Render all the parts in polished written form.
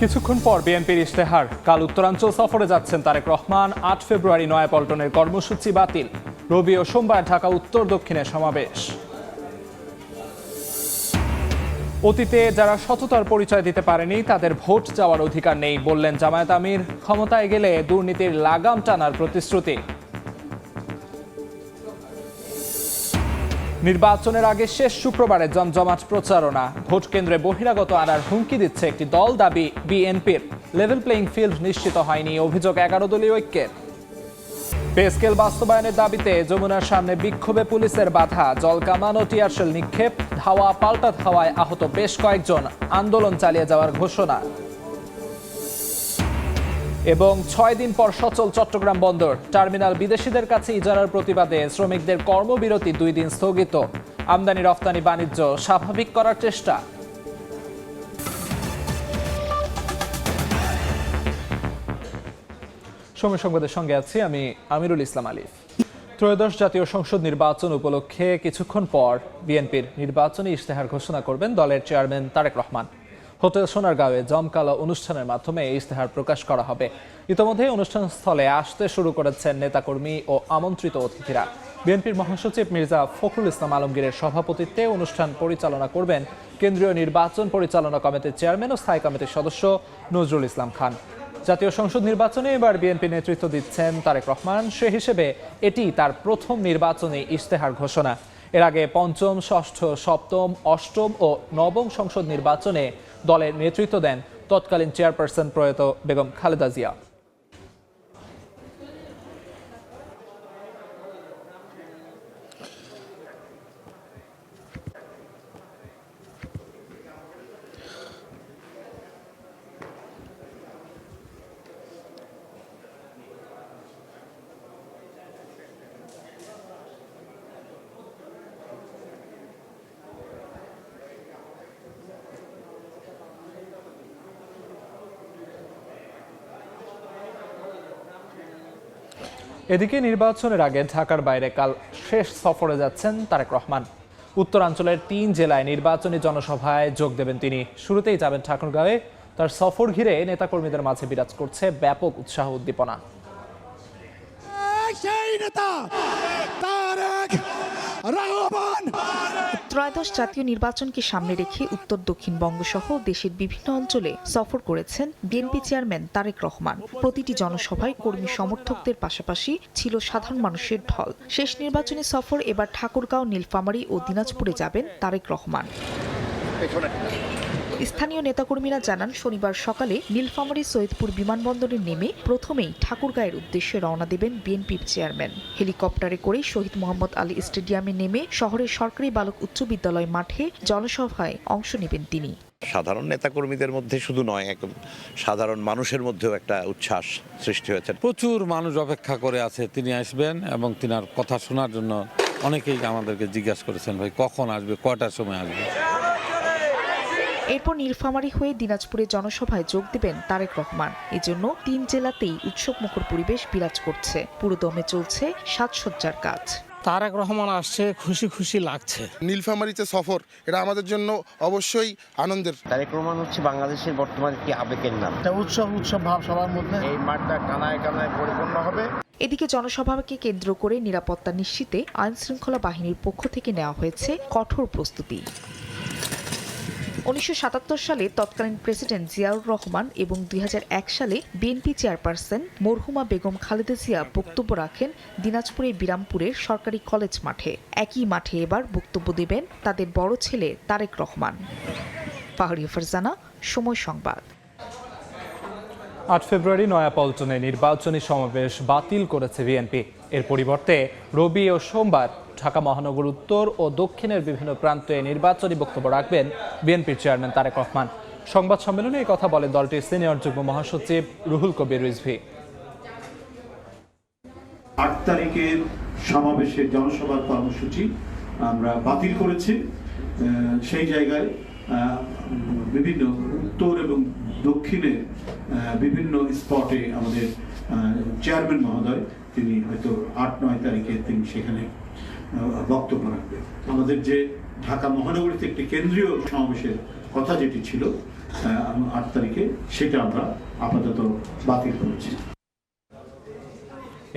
কিছুক্ষণ পর বিএনপির ইশতেহার, কাল উত্তরাঞ্চল সফরে যাচ্ছেন তারেক রহমান। ৮ ফেব্রুয়ারি নয়াপল্টনের কর্মসূচি বাতিল। রবি ও সোমবার ঢাকা উত্তর দক্ষিণে সমাবেশ। অতীতে যারা সততার পরিচয় দিতে পারেনি তাদের ভোট চাওয়ার অধিকার নেই বললেন জামায়াত আমির। ক্ষমতায় গেলে দুর্নীতির লাগাম টানার প্রতিশ্রুতি। নির্বাচনের আগে শেষ শুক্রবারে জমজমাট প্রচারণা। ভোট কেন্দ্রে বহিরাগত আনার হুমকি দিচ্ছে একটি দল, দাবি বিএনপির। লেভেল প্লেইং ফিল্ড নিশ্চিত হয়নি, অভিযোগ 11 দলীয় ঐক্যের। পে স্কেল বাস্তবায়নের দাবিতে যমুনার সামনে বিক্ষোভে পুলিশের বাধা, জলকামান ও টিয়ারশেল নিক্ষেপ। ধাওয়া পাল্টা ধাওয়ায় আহত বেশ কয়েকজন, আন্দোলন চালিয়ে যাওয়ার ঘোষণা। এবং 6 দিন পর সচল চট্টগ্রাম বন্দর। টার্মিনাল বিদেশিদের কাছে ইজারার প্রতিবাদে শ্রমিকদের কর্মবিরতি 2 দিন স্থগিত। আমদানি রফতানি বাণিজ্য স্বাভাবিক করার চেষ্টা। সময় সংবাদের সঙ্গে আছি আমি আমিরুল ইসলাম আলিফ। ত্রয়োদশ জাতীয় সংসদ নির্বাচন উপলক্ষে কিছুক্ষণ পর বিএনপির নির্বাচনী ইশতেহার ঘোষণা করবেন দলের চেয়ারম্যান তারেক রহমান। হোটেল সোনারগাঁওয়ে জমকালো অনুষ্ঠানের মাধ্যমে এই ইশতেহার প্রকাশ করা হবে। ইতোমধ্যে অনুষ্ঠান স্থলে আসতে শুরু করেছেন নেতাকর্মী ও আমন্ত্রিত অতিথিরা। বিএনপির মহাসচিব মির্জা ফখরুল ইসলাম আলমগীরের সভাপতিত্বে অনুষ্ঠান পরিচালনা করবেন কেন্দ্রীয় নির্বাচন পরিচালনা কমিটির চেয়ারম্যান ও স্থায়ী কমিটির সদস্য নজরুল ইসলাম খান। জাতীয় সংসদ নির্বাচনে এবার বিএনপি নেতৃত্ব দিচ্ছেন তারেক রহমান। সে হিসেবে এটি তার প্রথম নির্বাচনী ইশতেহার ঘোষণা। এর আগে পঞ্চম, ষষ্ঠ, সপ্তম, অষ্টম ও নবম সংসদ নির্বাচনে দলের নেতৃত্ব দেন তৎকালীন চেয়ারপারসন প্রয়াত বেগম খালেদা জিয়া। এদিকে নির্বাচনের আগে ঢাকার বাইরে কাল শেষ সফরে যাচ্ছেন তারেক রহমান। উত্তরাঞ্চলের 3 জেলায় নির্বাচনী জনসভায় যোগ দেবেন তিনি। শুরুতেই যাবেন ঠাকুরগাঁওয়ে। তার সফর ঘিরে নেতাকর্মীদের মাঝে বিরাজ করছে ব্যাপক উৎসাহ উদ্দীপনা। ত্রয়োদশ জাতীয় নির্বাচনকে সামনে রেখে উত্তর দক্ষিণ বঙ্গসহ দেশের বিভিন্ন অঞ্চলে সফর করেছেন বিএনপি চেয়ারম্যান তারেক রহমান। প্রতিটি জনসভায় কর্মী সমর্থকদের পাশাপাশি ছিল সাধারণ মানুষের ঢল। শেষ নির্বাচনী সফর এবার ঠাকুরগাঁও, নীলফামারী ও দিনাজপুরে যাবেন তারেক রহমান। স্থানীয় নেতাকর্মীরা জানান, শনিবার সকালে নীলফামারী সৈয়দপুর বিমানবন্দরে নেমে প্রথমেই ঠাকুরগাঁয়ের উদ্দেশ্যে রওনা দেবেন বিএনপির চেয়ারম্যান। হেলিকপ্টারে করে শহীদ মোহাম্মদ আলী স্টেডিয়ামে নেমে শহরের সরকারি বালক উচ্চ বিদ্যালয় মাঠে জনসভায় অংশ নেবেন তিনি। সাধারণ নেতাকর্মীদের মধ্যে শুধু নয়, একদম সাধারণ মানুষের মধ্যেও একটা উচ্ছ্বাস সৃষ্টি হয়েছে। প্রচুর মানুষ অপেক্ষা করে আছে তিনি আসবেন এবং তিনার কথা শোনার জন্য অনেকেই আমাদেরকে জিজ্ঞাসা করেছেন, ভাই কখন আসবে, কয়টার সময় আসবে। এরপর নীলফামারী হয়ে দিনাজপুরে জনসভায় যোগ দেবেন তারেক রহমান। এজন্য 3 জেলাতেই উৎসবমুখর পরিবেশ বিরাজ করছে। পুরো দমে চলছে সাজসজ্জার কাজ। তারেক রহমান আসছে, খুশি খুশি লাগছে। নীলফামারীতে সফর, এটা আমাদের জন্য অবশ্যই আনন্দের। তারেক রহমান হচ্ছে বাংলাদেশের বর্তমান একটি আবেগের নাম। একটা উৎসব ভাব সবার মধ্যে। এই মাঠটা কানায় কানায় পরিপূর্ণ হবে। এদিকে জনসভাকে কেন্দ্র করে নিরাপত্তা নিশ্চিতে আইন শৃঙ্খলা বাহিনীর পক্ষ থেকে নেওয়া হয়েছে কঠোর প্রস্তুতি। 1977 সালে তৎকালীন প্রেসিডেন্ট জিয়াউর রহমান এবং 2001 সালে বিএনপি চেয়ারপারসন মরহুমা বেগম খালেদা জিয়া বক্তব্য রাখেন দিনাজপুরের বিরামপুরের সরকারি কলেজ মাঠে। একই মাঠে এবার বক্তব্য দেবেন তাদের বড় ছেলে তারেক রহমান। ফাহরিয়া ফারজানা, সময় সংবাদ। 8 ফেব্রুয়ারি নয়াপল্টনে নির্বাচনী সমাবেশ বাতিল করেছে বিএনপি। এর পরিবর্তে রবি ও সোমবার ঢাকা মহানগর উত্তর ও দক্ষিণের বিভিন্ন প্রান্তে নির্বাচনী বক্তব্য রাখবেন বিএনপির চেয়ারম্যান তারেক রহমান। সংবাদ সম্মেলনে এই কথা বলেন দলটির সিনিয়র যুগ্ম মহাসচিব রুহুল কবির রিজভী। 8 তারিখের সমাবেশের জনসভার কর্মসূচি আমরা বাতিল করেছি। সেই জায়গায় বিভিন্ন উত্তর এবং দক্ষিণে বিভিন্ন স্পটে আমাদের চেয়ারম্যান মহোদয় তিনি হয়তো 8-9 তারিখে তিনি সেখানে বক্তব্য রাখবেন। আমাদের যে ঢাকা মহানগরীতে একটি কেন্দ্রীয় সমাবেশের কথা যেটি ছিল 8 তারিখে, সেটা আমরা আপাতত বাতিল করেছি।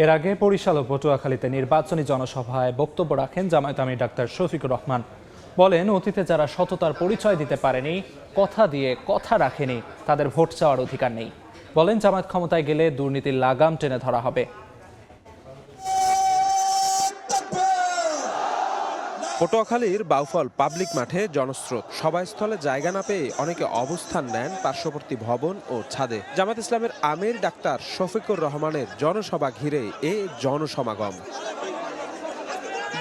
এর আগে বরিশাল ও পটুয়াখালীতে নির্বাচনী জনসভায় বক্তব্য রাখেন জামায়াত আমির ডাক্তার শফিকুর রহমান। বলেন, অতীতে যারা সততার পরিচয় দিতে পারেনি, কথা দিয়ে কথা রাখেনি, তাদের ভোট চাওয়ার অধিকার নেই। বলেন, জামায়াত ক্ষমতায় গেলে দুর্নীতির লাগাম টেনে ধরা হবে। পটুয়াখালীর বাউফল পাবলিক মাঠে জনস্রোত, সভাস্থলে জায়গা না পেয়ে অনেকে অবস্থান নেন পার্শ্ববর্তী ভবন ও ছাদে। জামায়াত ইসলামের আমির ডাক্তার শফিকুর রহমানের জনসভা ঘিরে এ জনসমাগম।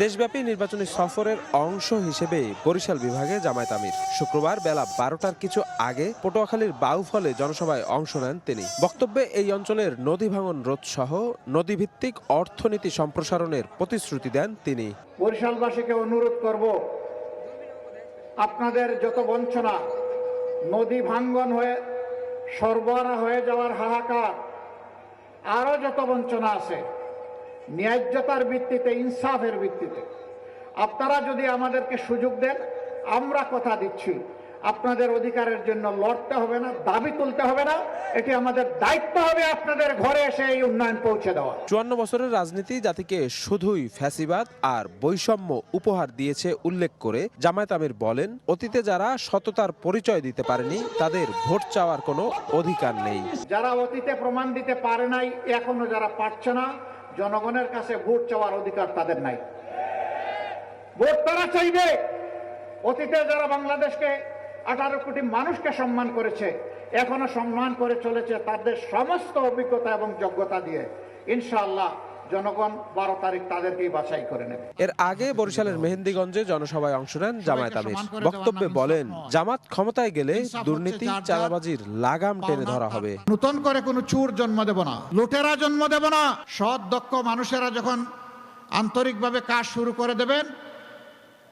দেশব্যাপী নির্বাচনী সফরের অংশ হিসেবে বরিশাল বিভাগে জামায়াত আমির শুক্রবার বেলা 12টার কিছু আগে পটুয়াখালীর বাউফলে জনসভায় অংশ নেন তিনি। বক্তব্যে এই অঞ্চলের নদী ভাঙন রোধ সহ নদীভিত্তিক অর্থনীতি সম্প্রসারণের প্রতিশ্রুতি দেন তিনি। বরিশালবাসীকে অনুরোধ করব, আপনাদের যত বঞ্চনা, নদী ভাঙ্গন হয়ে সরবরাহ হয়ে যাওয়ার হাহাকার, আরো যত বঞ্চনা আছে, ন্যায্যতার ভিত্তিতে, ইনসাফের ভিত্তিতে আপনারা যদি আমাদেরকে সুযোগ দেন, আমরা কথা দিচ্ছি আপনাদের অধিকারের জন্য লড়তে হবে না, দাবি তুলতে হবে না, এটি আমাদের দায়িত্ব হবে আপনাদের ঘরে এসে এই উন্নয়ন পৌঁছে দেওয়া। 54 বছরের রাজনীতি জাতিকে শুধুই ফ্যাসিবাদ আর বৈষম্য উপহার দিয়েছে উল্লেখ করে জামায়াত আমির বলেন, অতীতে যারা সততার পরিচয় দিতে পারেনি, তাদের ভোট চাওয়ার কোনো অধিকার নেই। যারা অতীতে প্রমাণ দিতে পারে নাই, এখনো যারা পারছে না, জনগণের কাছে ভোট চাওয়ার অধিকার তাদের নাই। ভোট তারা চাইবে। অতীতে যারা বাংলাদেশকে 18 কোটি মানুষকে সম্মান করেছে, এখনো সম্মান করে চলেছে তাদের সমস্ত অভিজ্ঞতা এবং যোগ্যতা দিয়ে, ইনশাআল্লাহ জনগণ 12 তারিখ তাদেরকেই বাছাই করে নেবে। এর আগে বরিশালের মেহেন্দিগঞ্জে জনসভায় অংশ নেন জামায়াত আমির। বক্তব্যে বলেন, জামাত ক্ষমতায় গেলে দুর্নীতি, চাঁদাবাজির লাগাম টেনে ধরা হবে। নতুন করে কোনো চোর জন্ম দেব না, লুটেরা জন্ম দেব না। সৎ দক্ষ মানুষেরা যখন আন্তরিকভাবে কাজ শুরু করে দেবেন,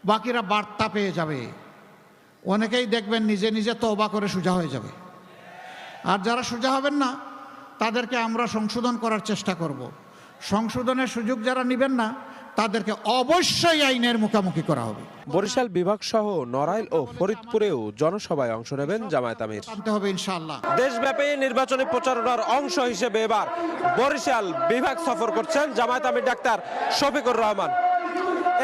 বাকিরা বার্তা পেয়ে যাবে। অনেকেই দেখবেন নিজে নিজে তওবা করে সোজা হয়ে যাবে। আর যারা সোজা হবেন না, তাদেরকে আমরা সংশোধন করার চেষ্টা করব। সংশোধনের সুযোগ যারা নেবেন না, তাদেরকে অবশ্যই আইনের মুখোমুখি করা হবে। বরিশাল বিভাগ সহ নড়াইল ও ফরিদপুরেও জনসভায় অংশ নেবেন জামায়াত আমির। আনতে হবে ইনশাআল্লাহ। দেশব্যাপী নির্বাচনী প্রচারণার অংশ হিসেবে এবার বরিশাল বিভাগ সফর করছেন জামায়াত আমির ডাক্তার শফিকুর রহমান।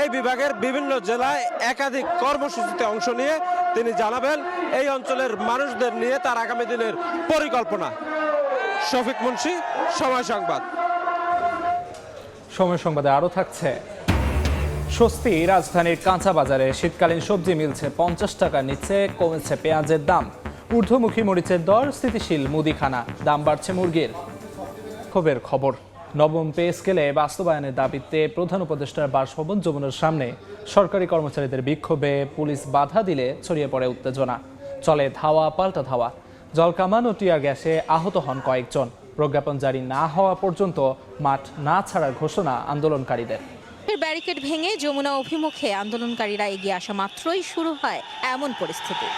এই বিভাগের বিভিন্ন জেলায় একাধিক কর্মসূচিতে অংশ নিয়ে তিনি জানাবেন এই অঞ্চলের মানুষদের নিয়ে তার আগামী দিনের পরিকল্পনা। শফিক মুন্সি, সময় সংবাদ। সময় সংবাদে আরও থাকছে, স্বস্তি রাজধানীর কাঁচা বাজারে শীতকালীন সবজি মিলছে 50 টাকার নিচে, কমেছে পেঁয়াজের দাম, ঊর্ধ্বমুখী মরিচের দর স্থিতিশীল মুদিখানা, দাম বাড়ছে মুরগির। ক্ষোভের খবর, নবম পে স্কেলে বাস্তবায়নের দাবিতে প্রধান উপদেষ্টার বাসভবন যমুনার সামনে সরকারি কর্মচারীদের বিক্ষোভে পুলিশ বাধা দিলে ছড়িয়ে পড়ে উত্তেজনা, চলে ধাওয়া পাল্টা ধাওয়া, জলকামান ও টিয়ার গ্যাসে আহত হন কয়েকজন। প্রজ্ঞাপন জারি না হওয়া পর্যন্ত মাঠ না ছাড়ার ঘোষণা আন্দোলনকারীদের। ব্যারিকেড ভেঙে যমুনা অভিমুখে আন্দোলনকারীরা এগিয়ে আসা মাত্রই শুরু হয় এমন পরিস্থিতি।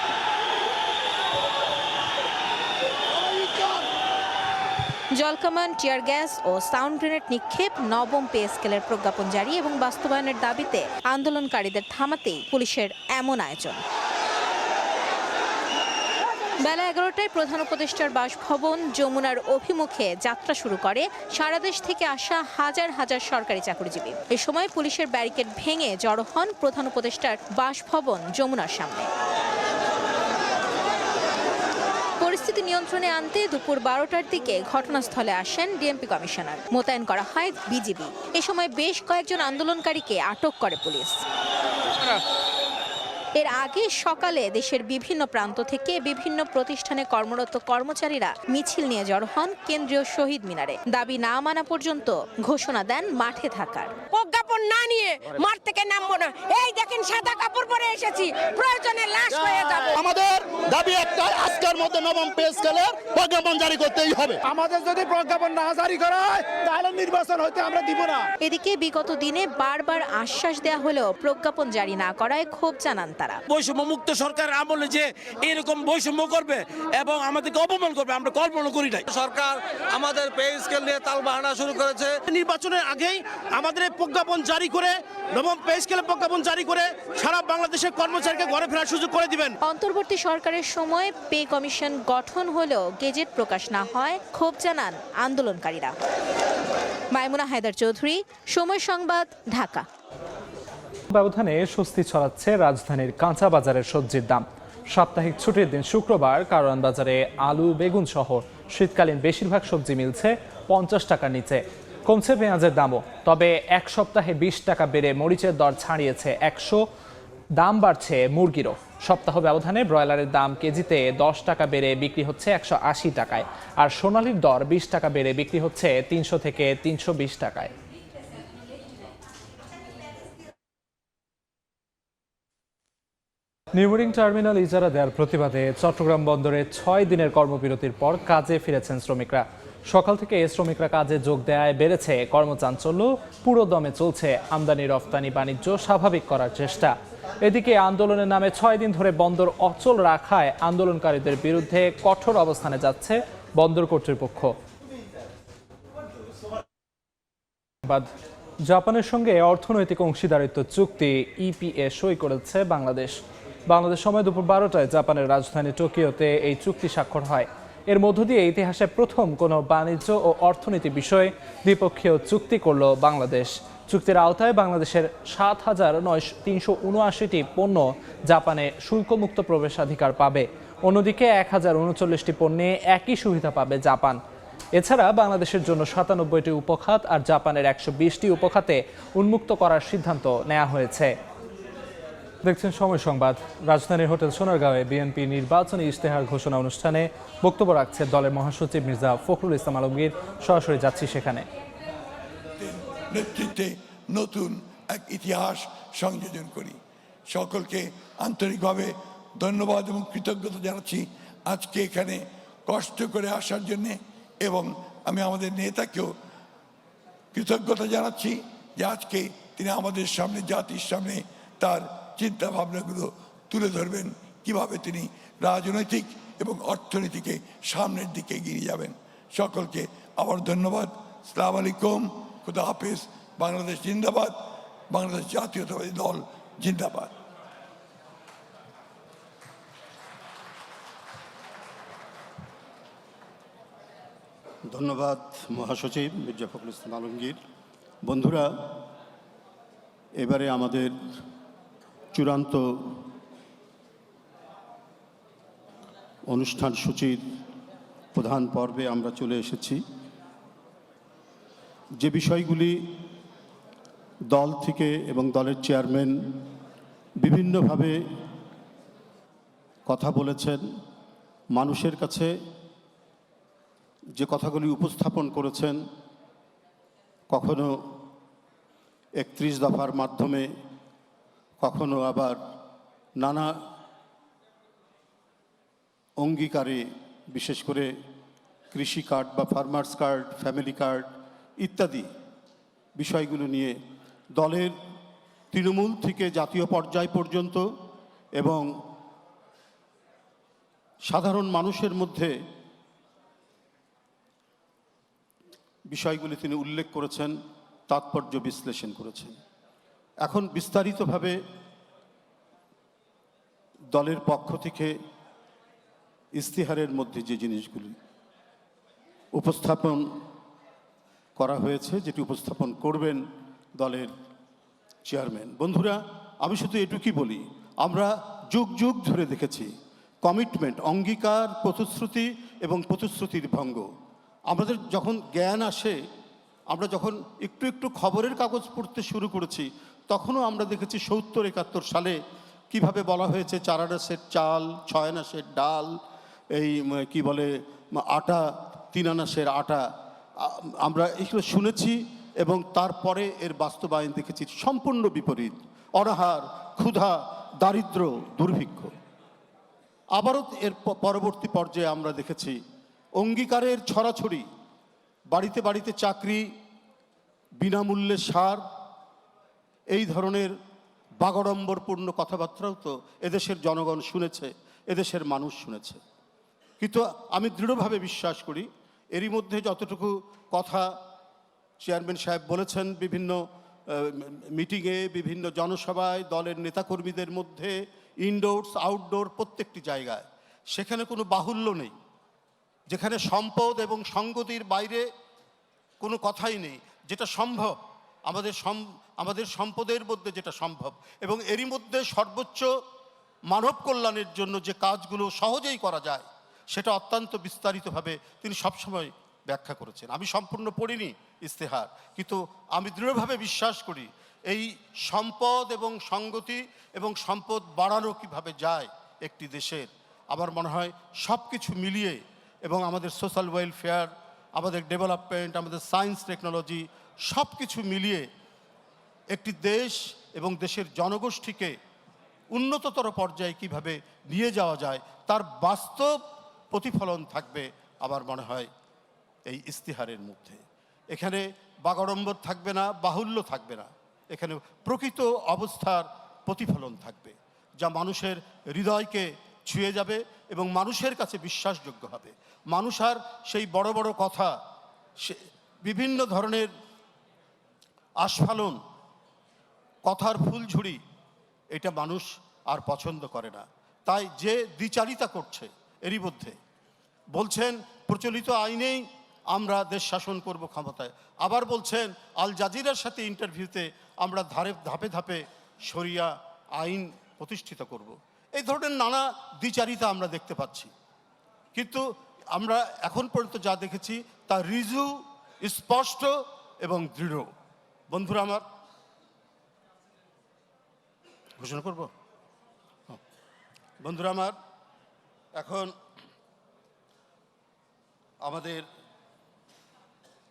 জলকামান, টিয়ার গ্যাস ও সাউন্ড গ্রেনেড নিক্ষেপ, নবম পে স্কেলের প্রজ্ঞাপন জারি এবং বাস্তবায়নের দাবিতে আন্দোলনকারীদের থামাতেই পুলিশের এমন আয়োজন। বেলা 11টায় প্রধান উপদেষ্টার বাসভবন যমুনার অভিমুখে যাত্রা শুরু করে সারা দেশ থেকে আসা হাজার হাজার সরকারি চাকরিজীবী। এ সময় পুলিশের ব্যারিকেড ভেঙে জড়ো হন প্রধান উপদেষ্টার বাসভবন যমুনার সামনে। পরিস্থিতি নিয়ন্ত্রণে আনতে দুপুর 12টার দিকে ঘটনাস্থলে আসেন ডিএমপি কমিশনার। মোতায়েন করা হয় বিজিবি। এ সময় বেশ কয়েকজন আন্দোলনকারীকে আটক করে পুলিশ। এর আগে সকালে দেশের বিভিন্ন প্রান্ত থেকে বিভিন্ন প্রতিষ্ঠানে কর্মরত কর্মচারীরা মিছিল নিয়ে জড়ো হন কেন্দ্রীয় শহীদ মিনারে। দাবি না মানা পর্যন্ত ঘোষণা দেন মাঠে থাকার। প্রজ্ঞাপন না নিয়ে মাঠ থেকে নামবো না। এই দেখেন সাদা কাপড় পরে এসেছি, প্রয়োজনে লাশ হয়ে যাব। আমাদের দাবি একটাই, আজকের মধ্যে নবম পে স্কেলের প্রজ্ঞাপন জারি করতেই হবে। আমাদের যদি প্রজ্ঞাপন না জারি করা হয়, তাহলে নির্বাচন হতে আমরা দিব না। এদিকে বিগত দিনে বারবার আশ্বাস দেয়া হলেও প্রজ্ঞাপন জারি না করায় ক্ষোভ জানান তারা। তারা। বৈষম্য মুক্ত সরকার আমলে যে এরকম বৈষম্য করবে এবং আমাদেরকে অপমান করবে আমরা কল্পনা করি নাই। সরকার আমাদের পে স্কেল নিয়ে তালবাহানা শুরু করেছে। নির্বাচনের আগেই আমাদের এই প্রজ্ঞাপন জারি করে, নবম পে স্কেলের প্রজ্ঞাপন জারি করে সারা বাংলাদেশের কর্মচারীকে ঘরে ফেরার সুযোগ করে দিবেন। অন্তর্বর্তী সরকারের সময় পে কমিশন গঠন হলেও গেজেট প্রকাশ না হয় ক্ষোভ জানান আন্দোলনকারীরা। মাইমুনা হায়দার চৌধুরী, সময় সংবাদ, ঢাকা। ব্যবধানে স্বস্তি ছড়াচ্ছে রাজধানীর কাঁচা বাজারের সবজির দাম। সাপ্তাহিক ছুটির দিন শুক্রবার কারওয়ান বাজারে আলু, বেগুন সহ শীতকালীন বেশিরভাগ সবজি মিলছে 50 টাকার নিচে। কমছে পেঁয়াজের দামও, তবে এক সপ্তাহে 20 টাকা বেড়ে মরিচের দর ছাড়িয়েছে 100। দাম বাড়ছে মুরগিরও। সপ্তাহ ব্যবধানে ব্রয়লারের দাম কেজিতে 10 টাকা বেড়ে বিক্রি হচ্ছে 180 টাকায়, আর সোনালির দর 20 টাকা বেড়ে বিক্রি হচ্ছে 300 থেকে 320 টাকায়। নিউমোরিং টার্মিনাল ইজারা দেওয়ার প্রতিবাদে চট্টগ্রাম বন্দরে 6 দিনের কর্মবিরতির পর কাজে ফিরেছেন শ্রমিকরা। সকাল থেকে শ্রমিকরা কাজে যোগ দেওয়ায় বেড়েছে কর্মচাঞ্চল্য। পুরো দমে চলছে আমদানি রফতানি বাণিজ্য স্বাভাবিক করার চেষ্টা। এদিকে আন্দোলনের নামে 6 দিন ধরে বন্দর অচল রাখায় আন্দোলনকারীদের বিরুদ্ধে কঠোর অবস্থানে যাচ্ছে বন্দর কর্তৃপক্ষ। জাপানের সঙ্গে অর্থনৈতিক অংশীদারিত্ব চুক্তি ইপিএ সই করেছে বাংলাদেশ। বাংলাদেশ সময় দুপুর 12টায় জাপানের রাজধানী টোকিওতে এই চুক্তি স্বাক্ষর হয়। এর মধ্য দিয়ে ইতিহাসে প্রথম কোনো বাণিজ্য ও অর্থনীতি বিষয়ে দ্বিপক্ষীয় চুক্তি করল বাংলাদেশ। চুক্তির আওতায় বাংলাদেশের 7,379টি পণ্য জাপানে শুল্কমুক্ত প্রবেশাধিকার পাবে। অন্যদিকে 1039টি পণ্যে একই সুবিধা পাবে জাপান। এছাড়া বাংলাদেশের জন্য 97টি উপখাত আর জাপানের 120টি উপখাতে উন্মুক্ত করার সিদ্ধান্ত নেওয়া হয়েছে। দেখছেন সময় সংবাদ। রাজধানীর হোটেল সোনারগাঁওয়ে বিএনপি নির্বাচনী ইশতেহার ঘোষণা অনুষ্ঠানে বক্তব্য রাখছে দলের মহাসচিব মির্জা ফখরুল ইসলাম আলমগীর। সরাসরি যাচ্ছি সেখানে। নেতৃত্বে নতুন এক ইতিহাস সংযোজন করি। সকলকে আন্তরিকভাবে ধন্যবাদ এবং কৃতজ্ঞতা জানাচ্ছি আজকে এখানে কষ্ট করে আসার জন্যে, এবং আমি আমাদের নেতাকেও কৃতজ্ঞতা জানাচ্ছি যে আজকে তিনি আমাদের সামনে, জাতির সামনে তার চিন্তা ভাবনাগুলো তুলে ধরবেন, কিভাবে তিনি রাজনৈতিক এবং অর্থনীতিকে সামনের দিকে এগিয়ে যাবেন। সকলকে আবার ধন্যবাদ। আসসালামু আলাইকুম, খুদা হাফেজ। বাংলাদেশ জিন্দাবাদ, বাংলাদেশ জাতীয়তাবাদী দল জিন্দাবাদ। ধন্যবাদ মহাসচিব মির্জা ফখরুল ইসলাম আলমগীর। বন্ধুরা, এবারে আমাদের চূড়ান্ত অনুষ্ঠান সূচির প্রধান পর্বে আমরা চলে এসেছি। যে বিষয়গুলি দল থেকে এবং দলের চেয়ারম্যান বিভিন্নভাবে কথা বলেছেন, মানুষের কাছে যে কথাগুলি উপস্থাপন করেছেন, কখনো 31 দফার মাধ্যমে, কখনো আবার নানা অঙ্গীকারে, বিশেষ করে কৃষি কার্ড বা ফার্মার্স কার্ড, ফ্যামিলি কার্ড ইত্যাদি বিষয়গুলো নিয়ে দলের তৃণমূল থেকে জাতীয় পর্যায় পর্যন্ত এবং সাধারণ মানুষের মধ্যে বিষয়গুলি তিনি উল্লেখ করেছেন, তাৎপর্য বিশ্লেষণ করেছেন। এখন বিস্তারিতভাবে দলের পক্ষ থেকে ইস্তিহারের মধ্যে যে জিনিসগুলি উপস্থাপন করা হয়েছে, যেটি উপস্থাপন করবেন দলের চেয়ারম্যান। বন্ধুরা, আমি শুধু এটুকুই বলি, আমরা যুগ যুগ ধরে দেখেছি কমিটমেন্ট, অঙ্গীকার, প্রতিশ্রুতি এবং প্রতিশ্রুতির ভঙ্গ। আমাদের যখন জ্ঞান আসে, আমরা যখন একটু একটু খবরের কাগজ পড়তে শুরু করেছি, তখনও আমরা দেখেছি 70-71 সালে কিভাবে বলা হয়েছে 4 আনাসের চাল, 6 আনাসের ডাল, এই কি বলে আটা, 3 আনাসের আটা। আমরা এগুলো শুনেছি এবং তারপরে এর বাস্তবায়ন দেখেছি সম্পূর্ণ বিপরীত। অনাহার, ক্ষুধা, দারিদ্র, দুর্ভিক্ষ। আবারও এর পরবর্তী পর্যায়ে আমরা দেখেছি অঙ্গীকারের ছড়াছড়ি, বাড়িতে বাড়িতে চাকরি, বিনামূল্যে সার, এই ধরনের বাগড়ম্বরপূর্ণ কথাবার্তাও তো এদেশের জনগণ শুনেছে, এদেশের মানুষ শুনেছে। কিন্তু আমি দৃঢ়ভাবে বিশ্বাস করি এরই মধ্যে যতটুকু কথা চেয়ারম্যান সাহেব বলেছেন বিভিন্ন মিটিংয়ে, বিভিন্ন জনসভায়, দলের নেতাকর্মীদের মধ্যে, ইনডোরস আউটডোর প্রত্যেকটি জায়গায়, সেখানে কোনো বাহুল্য নেই। যেখানে সম্পদ এবং সঙ্গতির বাইরে কোনো কথাই নেই। যেটা সম্ভব আমাদের সম্পদের মধ্যে যেটা সম্ভব, এবং এরই মধ্যে সর্বোচ্চ মানব কল্যাণের জন্য যে কাজগুলো সহজেই করা যায় সেটা অত্যন্ত বিস্তারিতভাবে তিনি সবসময় ব্যাখ্যা করেছেন। আমি সম্পূর্ণ পড়িনি ইস্তেহার, কিন্তু আমি দৃঢ়ভাবে বিশ্বাস করি এই সম্পদ এবং সঙ্গতি এবং সম্পদ বাড়ানো কীভাবে যায় একটি দেশের, আমার মনে হয় সব কিছু মিলিয়ে, এবং আমাদের সোশ্যাল ওয়েলফেয়ার, আমাদের ডেভেলপমেন্ট, আমাদের সায়েন্স টেকনোলজি, সব কিছু মিলিয়ে একটি দেশ এবং দেশের জনগোষ্ঠীকে উন্নততর পর্যায়ে কিভাবে নিয়ে যাওয়া যায় তার বাস্তব প্রতিফলন থাকবে আমার মনে হয় এই ইস্তিহারের মধ্যে। এখানে বাগাড়ম্বর থাকবে না, বাহুল্য থাকবে না, এখানে প্রকৃত অবস্থার প্রতিফলন থাকবে যা মানুষের হৃদয়কে ছুঁয়ে যাবে এবং মানুষের কাছে বিশ্বাসযোগ্য হবে। মানুষ আর সেই বড় বড় কথা, বিভিন্ন ধরনের আস্ফালন, কথার ফুলঝুরি, এটা মানুষ আর পছন্দ করে না। তাই যে দ্বিচারিতা করছে এরই মধ্যে বলছেন প্রচলিত আইনেই আমরা দেশ শাসন করব ক্ষমতায়, আবার বলছেন আল জাজিরার সাথে ইন্টারভিউতে আমরা ধাপে ধাপে শরিয়া আইন প্রতিষ্ঠিত করব। এই ধরনের নানা দ্বিচারিতা আমরা দেখতে পাচ্ছি, কিন্তু আমরা এখন পর্যন্ত যা দেখেছি তা ঋজু, স্পষ্ট এবং দৃঢ়। বন্ধুরা আমার, ঘোষণা করব? বন্ধুরা আমার, এখন আমাদের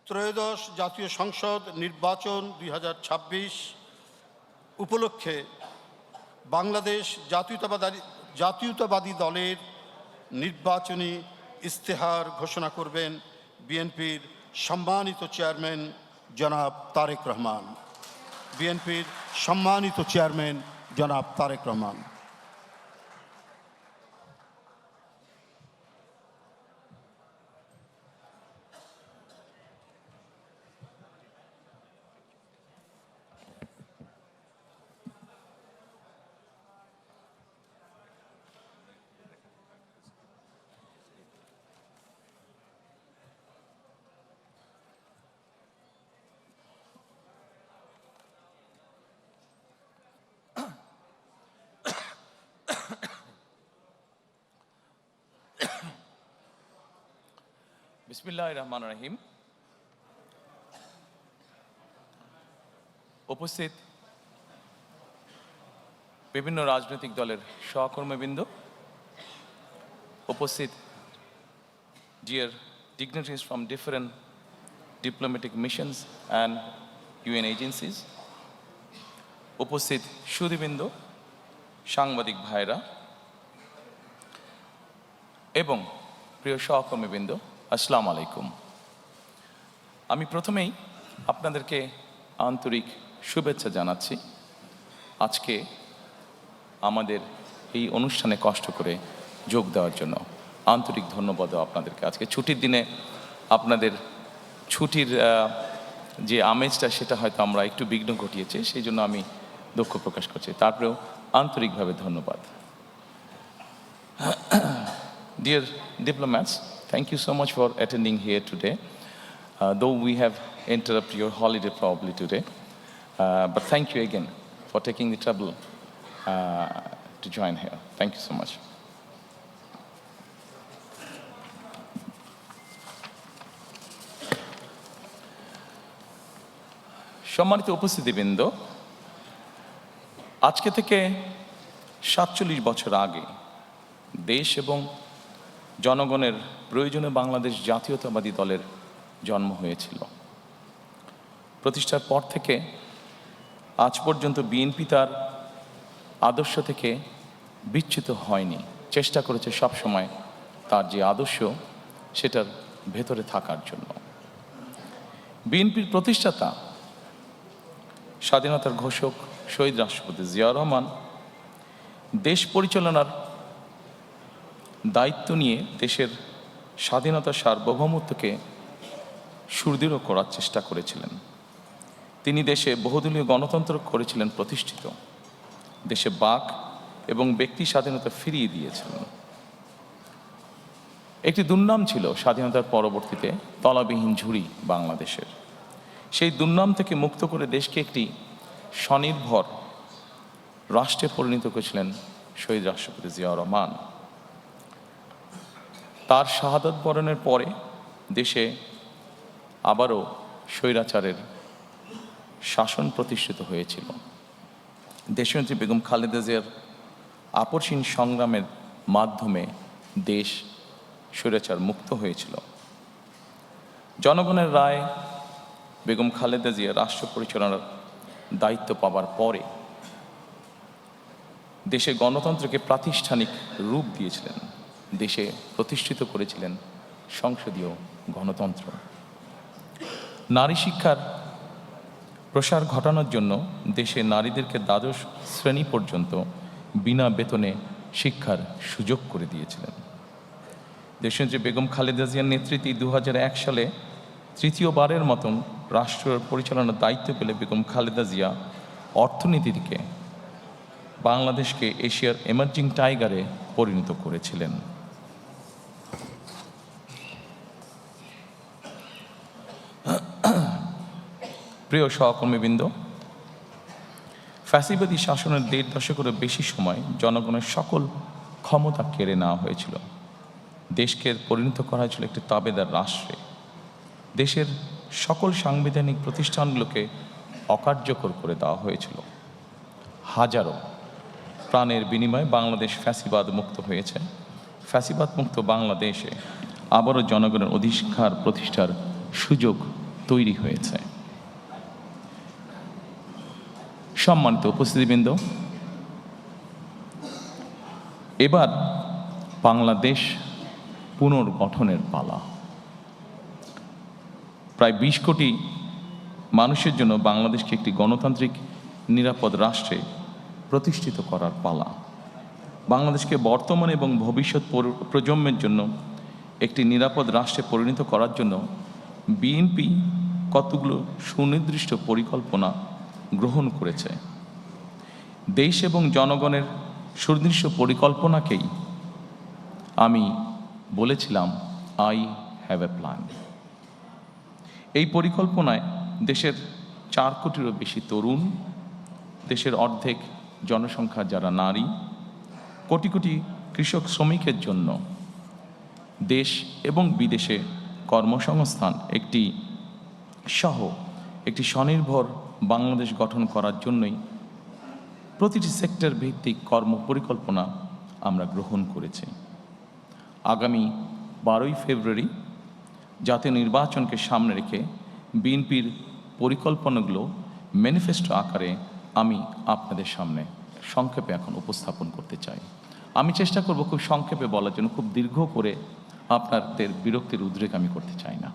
ত্রয়োদশ জাতীয় সংসদ নির্বাচন 2026 উপলক্ষে বাংলাদেশ জাতীয়তাবাদী দলের নির্বাচনী ইস্তেহার ঘোষণা করবেন বিএনপির সম্মানিত চেয়ারম্যান জনাব তারেক রহমান। বিএনপির সম্মানিত চেয়ারম্যান জনাব তারেক রহমান। বিসমিল্লাহির রহমানির রহিম। উপস্থিত বিভিন্ন রাজনৈতিক দলের সহকর্মীবৃন্দ, উপস্থিত dear dignitaries from different diplomatic missions and UN agencies, উপস্থিত সুধীবৃন্দ, সাংবাদিক ভাইরা এবং প্রিয় সহকর্মীবৃন্দ, আসসালামু আলাইকুম। আমি প্রথমেই আপনাদেরকে আন্তরিক শুভেচ্ছা জানাচ্ছি। আজকে আমাদের এই অনুষ্ঠানে কষ্ট করে যোগ দেওয়ার জন্য আন্তরিক ধন্যবাদ আপনাদেরকে। আজকে ছুটির দিনে আপনাদের ছুটির যে আমেজটা সেটা হয়তো আমরা একটু বিঘ্ন ঘটিয়েছি, সেই জন্য আমি দুঃখ প্রকাশ করছি। তারপরেও আন্তরিকভাবে ধন্যবাদ। Dear diplomats, thank you so much for attending here today. Though we have interrupted your holiday probably today, but thank you again for taking the trouble to join here. Thank you so much. সম্মানিত উপস্থিতিবৃন্দ, আজকে থেকে 47 বছর আগে দেশ এবং জনগণের প্রয়োজনে বাংলাদেশ জাতীয়তাবাদী দলের জন্ম হয়েছিল। প্রতিষ্ঠার পর থেকে আজ পর্যন্ত বিএনপি তার আদর্শ থেকে বিচ্যুত হয়নি, চেষ্টা করেছে সব সময় তার যে আদর্শ সেটার ভেতরে থাকার জন্য। বিএনপির প্রতিষ্ঠাতা, স্বাধীনতার ঘোষক শহীদ রাষ্ট্রপতি জিয়াউর রহমান দেশ পরিচালনার দায়িত্ব নিয়ে দেশের স্বাধীনতা সার্বভৌমত্বকে সুদৃঢ় করার চেষ্টা করেছিলেন। তিনি দেশে বহুদলীয় গণতন্ত্র করেছিলেন প্রতিষ্ঠিত, দেশে বাক এবং ব্যক্তি স্বাধীনতা ফিরিয়ে দিয়েছিলেন। একটি দুর্নাম ছিল স্বাধীনতার পরবর্তীতে তলাবিহীন ঝুড়ি বাংলাদেশের। সেই দুর্নাম থেকে মুক্ত করে দেশকে একটি স্বনির্ভর রাষ্ট্রে পরিণত করেছিলেন শহীদ রাষ্ট্রপতি জিয়াউর রহমান। তার শাহাদাত বরণের পরে দেশে আবারও স্বৈরাচারের শাসন প্রতিষ্ঠিত হয়েছিল। দেশনেত্রী বেগম খালেদা জিয়ার আপসহীন সংগ্রামের মাধ্যমে দেশ স্বৈরাচার মুক্ত হয়েছিল। জনগণের রায় বেগম খালেদা জিয়া রাষ্ট্র পরিচালনার দায়িত্ব পাবার পরে দেশে গণতন্ত্রকে প্রাতিষ্ঠানিক রূপ দিয়েছিলেন, দেশে প্রতিষ্ঠিত করেছিলেন সংসদীয় গণতন্ত্র। নারী শিক্ষার প্রসার ঘটানোর জন্য দেশে নারীদেরকে দ্বাদশ শ্রেণী পর্যন্ত বিনা বেতনে শিক্ষার সুযোগ করে দিয়েছিলেন। দেশনেত্রী বেগম খালেদা জিয়ার নেতৃত্বে 2001 সালে তৃতীয়বারের মতন রাষ্ট্র পরিচালনার দায়িত্ব পেলে বেগম খালেদা জিয়া অর্থনীতিকে বাংলাদেশকে এশিয়ার এমার্জিং টাইগারে পরিণত করেছিলেন। প্রিয় সহকর্মীবৃন্দ, ফ্যাসিবাদী শাসনের 1.5 দশকেরও বেশি সময় জনগণের সকল ক্ষমতা কেড়ে নেওয়া হয়েছিল। দেশকে পরিণত করা হয়েছিল একটি তাবেদার রাষ্ট্রে। দেশের সকল সাংবিধানিক প্রতিষ্ঠানগুলোকে অকার্যকর করে দেওয়া হয়েছিল। হাজারো প্রাণের বিনিময়ে বাংলাদেশ ফ্যাসিবাদ মুক্ত হয়েছে। ফ্যাসিবাদ মুক্ত বাংলাদেশে আবারও জনগণের অধিকার প্রতিষ্ঠার সুযোগ তৈরি হয়েছে। সম্মানিত উপস্থিতিবৃন্দ, এবার বাংলাদেশ পুনর্গঠনের পালা। প্রায় 20 কোটি মানুষের জন্য বাংলাদেশকে একটি গণতান্ত্রিক নিরাপদ রাষ্ট্রে প্রতিষ্ঠিত করার পালা। বাংলাদেশকে বর্তমান এবং ভবিষ্যৎ প্রজন্মের জন্য একটি নিরাপদ রাষ্ট্রে পরিণত করার জন্য বিএনপি কতগুলো সুনির্দিষ্ট পরিকল্পনা গ্রহণ করেছে। দেশ এবং জনগণের সুনির্দিষ্ট পরিকল্পনাকেই আমি বলেছিলাম আই হ্যাভ এ প্ল্যান। এই পরিকল্পনায় দেশের 4 কোটিরও বেশি তরুণ, দেশের অর্ধেক জনসংখ্যা যারা নারী, কোটি কোটি কৃষক শ্রমিকের জন্য দেশ এবং বিদেশে কর্মসংস্থান একটি স্বনির্ভর বাংলাদেশ গঠন করার জন্যই প্রতিটি সেক্টর ভিত্তিক কর্ম পরিকল্পনা আমরা গ্রহণ করেছি। আগামী 12ই ফেব্রুয়ারি জাতীয় নির্বাচনকে সামনে রেখে বিএনপির পরিকল্পনাগুলো ম্যানিফেস্টো আকারে আমি আপনাদের সামনে সংক্ষেপে এখন উপস্থাপন করতে চাই। আমি চেষ্টা করব খুব সংক্ষেপে বলার জন্য, খুব দীর্ঘ করে আপনাদের বিরক্তির উদ্রেক আমি করতে চাই না।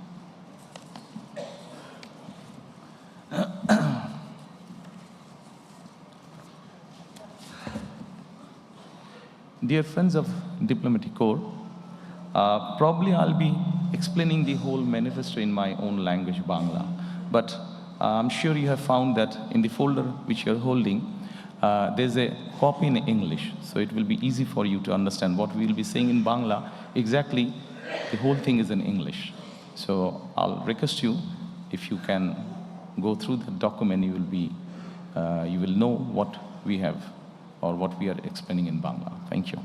Dear friends of Diplomatic Corps, probably I'll be explaining the whole manifesto in my own language, Bangla. But I'm sure you have found that in the folder which you're holding, there's a copy in English. So it will be easy for you to understand what we'll be saying in Bangla. Exactly, the whole thing is in English. So I'll request you, if you can go through the document, you will know what we have or what we are explaining in Bangla. Thank you.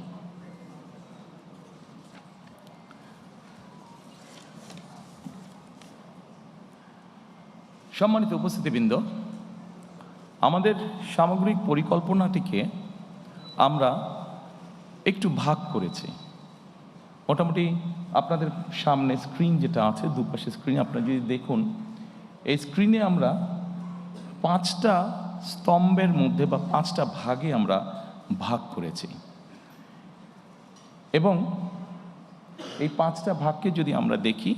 সম্মানিত উপস্থিতিবৃন্দ, আমাদের সামগ্রিক পরিকল্পনাটিকে আমরা একটু ভাগ করেছি। মোটামুটি আপনাদের সামনে স্ক্রিন যেটা আছে, দুপাশে স্ক্রিন আপনারা যদি দেখুন, এই স্ক্রিনে আমরা 5টা স্তম্ভের মধ্যে বা 5টা ভাগে আমরা ভাগ করেছি এবং এই 5টা ভাগকে যদি আমরা দেখি,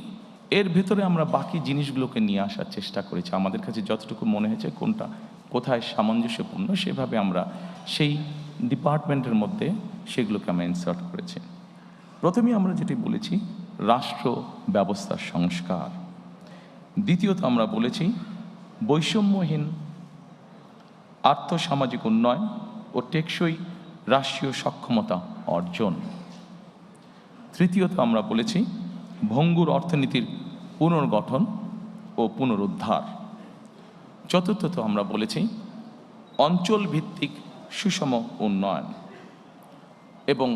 এর ভেতরে আমরা বাকি জিনিসগুলোকে নিয়ে আসার চেষ্টা করেছি। আমাদের কাছে যতটুকু মনে হয়েছে কোনটা কোথায় সামঞ্জস্যপূর্ণ সেভাবে আমরা সেই ডিপার্টমেন্টের মধ্যে সেগুলোকে আমরা ইনসার্ট করেছি। প্রথমে আমরা যেটি বলেছি রাষ্ট্র ব্যবস্থার সংস্কার, দ্বিতীয়ত আমরা বলেছি বৈষম্যহীন আর্থসামাজিক উন্নয়ন ও টেকসই রাষ্ট্রীয় সক্ষমতা অর্জন, তৃতীয়ত আমরা বলেছি ভঙ্গুর অর্থনীতির পুনর্গঠন ও পুনরুদ্ধার, চতুর্থত আমরা বলেছি অঞ্চল ভিত্তিক সুষম উন্নয়ন, এবং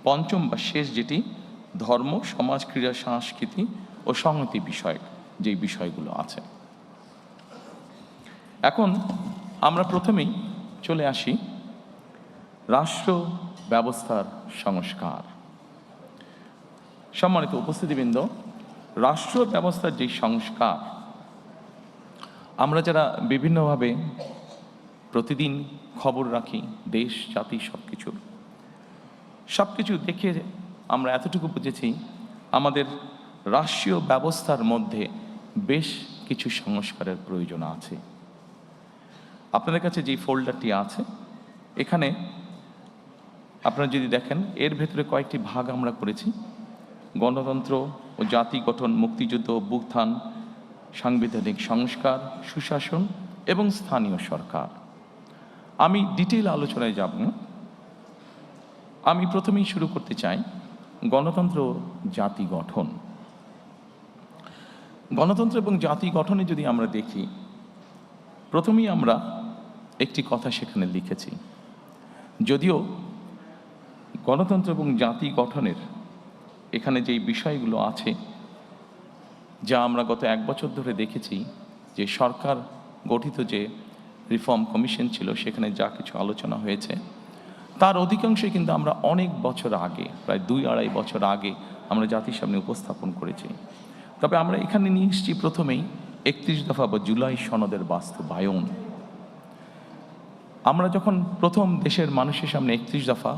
পঞ্চম বা শেষ যেটি ধর্ম, সমাজ, ক্রীড়া, সংস্কৃতি ও সংহতি বিষয়ক যেই বিষয়গুলো আছে। এখন আমরা প্রথমেই চলে আসি রাষ্ট্র ব্যবস্থার সংস্কার। সম্মানিত উপস্থিতিবৃন্দ, রাষ্ট্র ব্যবস্থার যে সংস্কার, আমরা যারা বিভিন্নভাবে প্রতিদিন খবর রাখি দেশ জাতি সব কিছু দেখে আমরা এতটুকু বুঝেছি আমাদের রাষ্ট্রীয় ব্যবস্থার মধ্যে বেশ কিছু সংস্কারের প্রয়োজন আছে। আপনাদের কাছে যে ফোল্ডারটি আছে এখানে আপনারা যদি দেখেন এর ভেতরে কয়েকটি ভাগ আমরা করেছি: গণতন্ত্র ও জাতি গঠন, মুক্তিযুদ্ধ, অভ্যুত্থান, সাংবিধানিক সংস্কার, সুশাসন এবং স্থানীয় সরকার। আমি ডিটেইল আলোচনায় যাব না, আমি প্রথমেই শুরু করতে চাই গণতন্ত্র ও জাতি গঠন। গণতন্ত্র এবং জাতি গঠনে যদি আমরা দেখি, প্রথমেই আমরা একটি কথা সেখানে লিখেছি, যদিও গণতন্ত্র এবং জাতি গঠনের এখানে যেই বিষয়গুলো আছে যা আমরা গত 1 বছর ধরে দেখেছি যে সরকার গঠিত যে রিফর্ম কমিশন ছিল সেখানে যা কিছু আলোচনা হয়েছে তার অধিকাংশই কিন্তু আমরা অনেক বছর আগে, প্রায় 2-2.5 বছর আগে আমরা জাতির সামনে উপস্থাপন করেছি। তবে আমরা এখানে নিয়ে এসেছি প্রথমেই 31 দফা বা জুলাই সনদের বাস্তবায়ন। আমরা যখন প্রথম দেশের মানুষের সামনে 31 দফা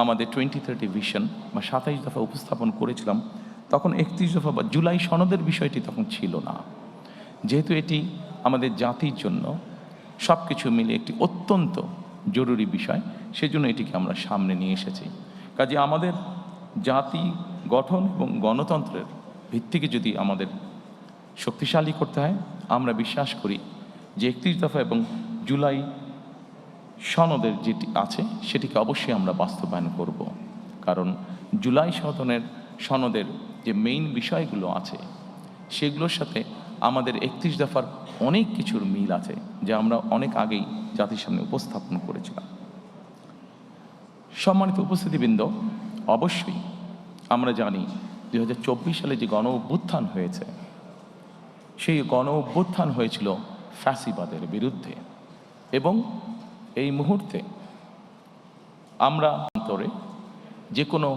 আমাদের 2030 ভিশন বা 27 দফা উপস্থাপন করেছিলাম, তখন 31 দফা বা জুলাই সনদের বিষয়টি তখন ছিল না। যেহেতু এটি আমাদের জাতির জন্য সব কিছু মিলে একটি অত্যন্ত জরুরি বিষয়, সেজন্য এটিকে আমরা সামনে নিয়ে এসেছি। কাজে আমাদের জাতি গঠন এবং গণতন্ত্রের ভিত্তিকে যদি আমাদের শক্তিশালী করতে হয়, আমরা বিশ্বাস করি যে 31 দফা এবং জুলাই সনদের যেটি আছে সেটিকে অবশ্যই আমরা বাস্তবায়ন করব। কারণ জুলাই সনদের যে মেইন বিষয়গুলো আছে সেগুলোর সাথে আমাদের 31 দফার অনেক কিছুর মিল আছে যা আমরা অনেক আগেই জাতির সামনে উপস্থাপন করেছিলাম। সম্মানিত উপস্থিতিবৃন্দ, অবশ্যই আমরা জানি 2024 সালে যে গণ অভ্যুত্থান হয়েছে সেই গণ অভ্যুত্থান হয়েছিল ফ্যাসিবাদের বিরুদ্ধে, এবং এই মুহূর্তে আমরা অন্তরে যে কোনো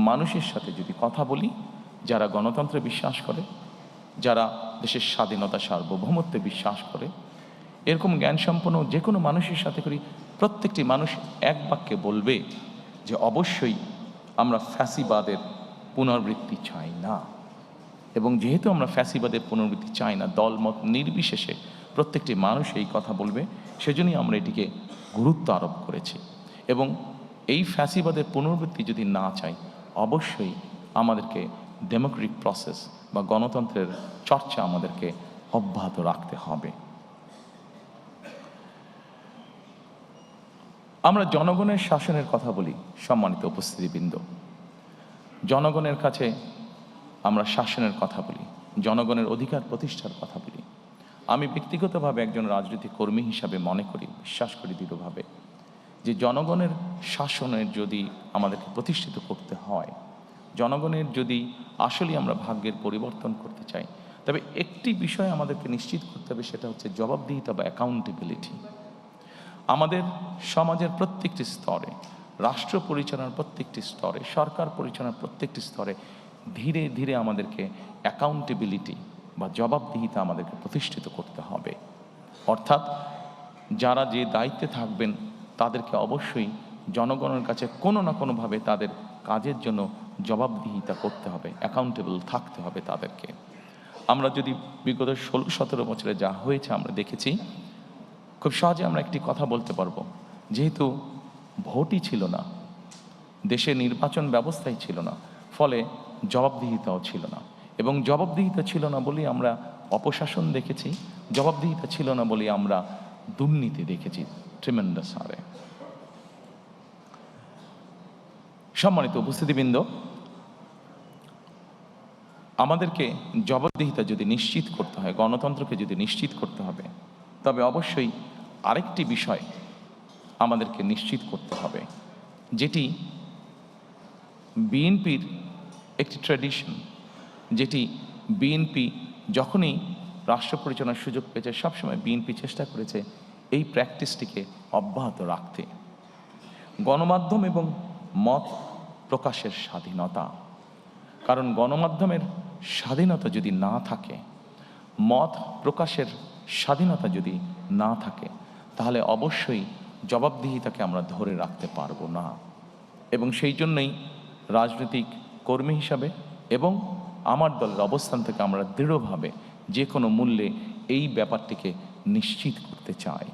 মানুষের সাথে যদি কথা বলি যারা গণতন্ত্রে বিশ্বাস করে, যারা দেশের স্বাধীনতা সার্বভৌমত্বে বিশ্বাস করে, এরকম জ্ঞানসম্পন্ন যে কোনো মানুষের সাথে করি, প্রত্যেকটি মানুষ এক বাক্যে বলবে যে অবশ্যই আমরা ফ্যাসিবাদের পুনরাবৃত্তি চাই না। এবং যেহেতু আমরা ফ্যাসিবাদের পুনরাবৃত্তি চাই না, দলমত নির্বিশেষে প্রত্যেকটি মানুষ এই কথা বলবে, সেজন্যই আমরা এটিকে গুরুত্ব আরোপ করেছি। এবং এই ফ্যাসিবাদের পুনরাবৃত্তি যদি না চাই, অবশ্যই আমাদেরকে ডেমোক্রেটিক প্রসেস বা গণতন্ত্রের চর্চা আমাদেরকে অব্যাহত রাখতে হবে। আমরা জনগণের শাসনের কথা বলি। সম্মানিত উপস্থিতিবৃন্দ, জনগণের কাছে আমরা শাসনের কথা বলি, জনগণের অধিকার প্রতিষ্ঠার কথা বলি। আমি ব্যক্তিগতভাবে একজন রাজনৈতিক কর্মী হিসাবে মনে করি, বিশ্বাস করি দৃঢ়ভাবে যে জনগণের শাসনের যদি আমাদেরকে প্রতিষ্ঠিত করতে হয়, জনগণের যদি আসলে আমরা ভাগ্যের পরিবর্তন করতে চাই, তবে একটি বিষয় আমাদেরকে নিশ্চিত করতে হবে, সেটা হচ্ছে জবাবদিহিতা বা অ্যাকাউন্টেবিলিটি। আমাদের সমাজের প্রত্যেকটি স্তরে, রাষ্ট্র পরিচালনার প্রত্যেকটি স্তরে, সরকার পরিচালনার প্রত্যেকটি স্তরে ধীরে ধীরে আমাদেরকে অ্যাকাউন্টেবিলিটি বা জবাবদিহিতা আমাদেরকে প্রতিষ্ঠিত করতে হবে। অর্থাৎ যারা যে দায়িত্বে থাকবেন তাদেরকে অবশ্যই জনগণের কাছে কোনো না কোনোভাবে তাদের কাজের জন্য জবাবদিহিতা করতে হবে, অ্যাকাউন্টেবল থাকতে হবে তাদেরকে। আমরা যদি বিগত 16-17 বছরে যা হয়েছে আমরা দেখেছি খুব সহজে আমরা একটি কথা বলতে পারবো, যেহেতু ভোটই ছিল না, দেশে নির্বাচন ব্যবস্থাই ছিল না, ফলে জবাবদিহিতাও ছিল না। এবং জবাবদিহিতা ছিল না বলেই আমরা অপশাসন দেখেছি, জবাবদিহিতা ছিল না বলেই আমরা দুর্নীতি দেখেছি ট্রিমেন্ডাস হারে। সম্মানিত উপস্থিতিবৃন্দ, আমাদেরকে জবাবদিহিতা যদি নিশ্চিত করতে হয়, গণতন্ত্রকে যদি নিশ্চিত করতে হবে, তবে অবশ্যই আরেকটি বিষয় আমাদেরকে নিশ্চিত করতে হবে, যেটি বিএনপির একটি ট্র্যাডিশন, যেটি বিএনপি যখনই রাষ্ট্র পরিচালনার সুযোগ পেয়েছে সবসময় বিএনপি চেষ্টা করেছে এই প্র্যাকটিসটিকে অব্যাহত রাখতে। গণমাধ্যম এবং মত প্রকাশের স্বাধীনতা, কারণ গণমাধ্যমের স্বাধীনতা যদি না থাকে, মত প্রকাশের স্বাধীনতা যদি না থাকে, তাহলে অবশ্যই জবাবদিহিতাকে আমরা ধরে রাখতে পারবো না। এবং সেই জন্যই রাজনৈতিক কর্মী হিসাবে এবং আমার দলের অবস্থান থেকে আমরা দৃঢ়ভাবে যে কোনো মূল্যে এই ব্যাপারটিকে নিশ্চিত করতে চাই।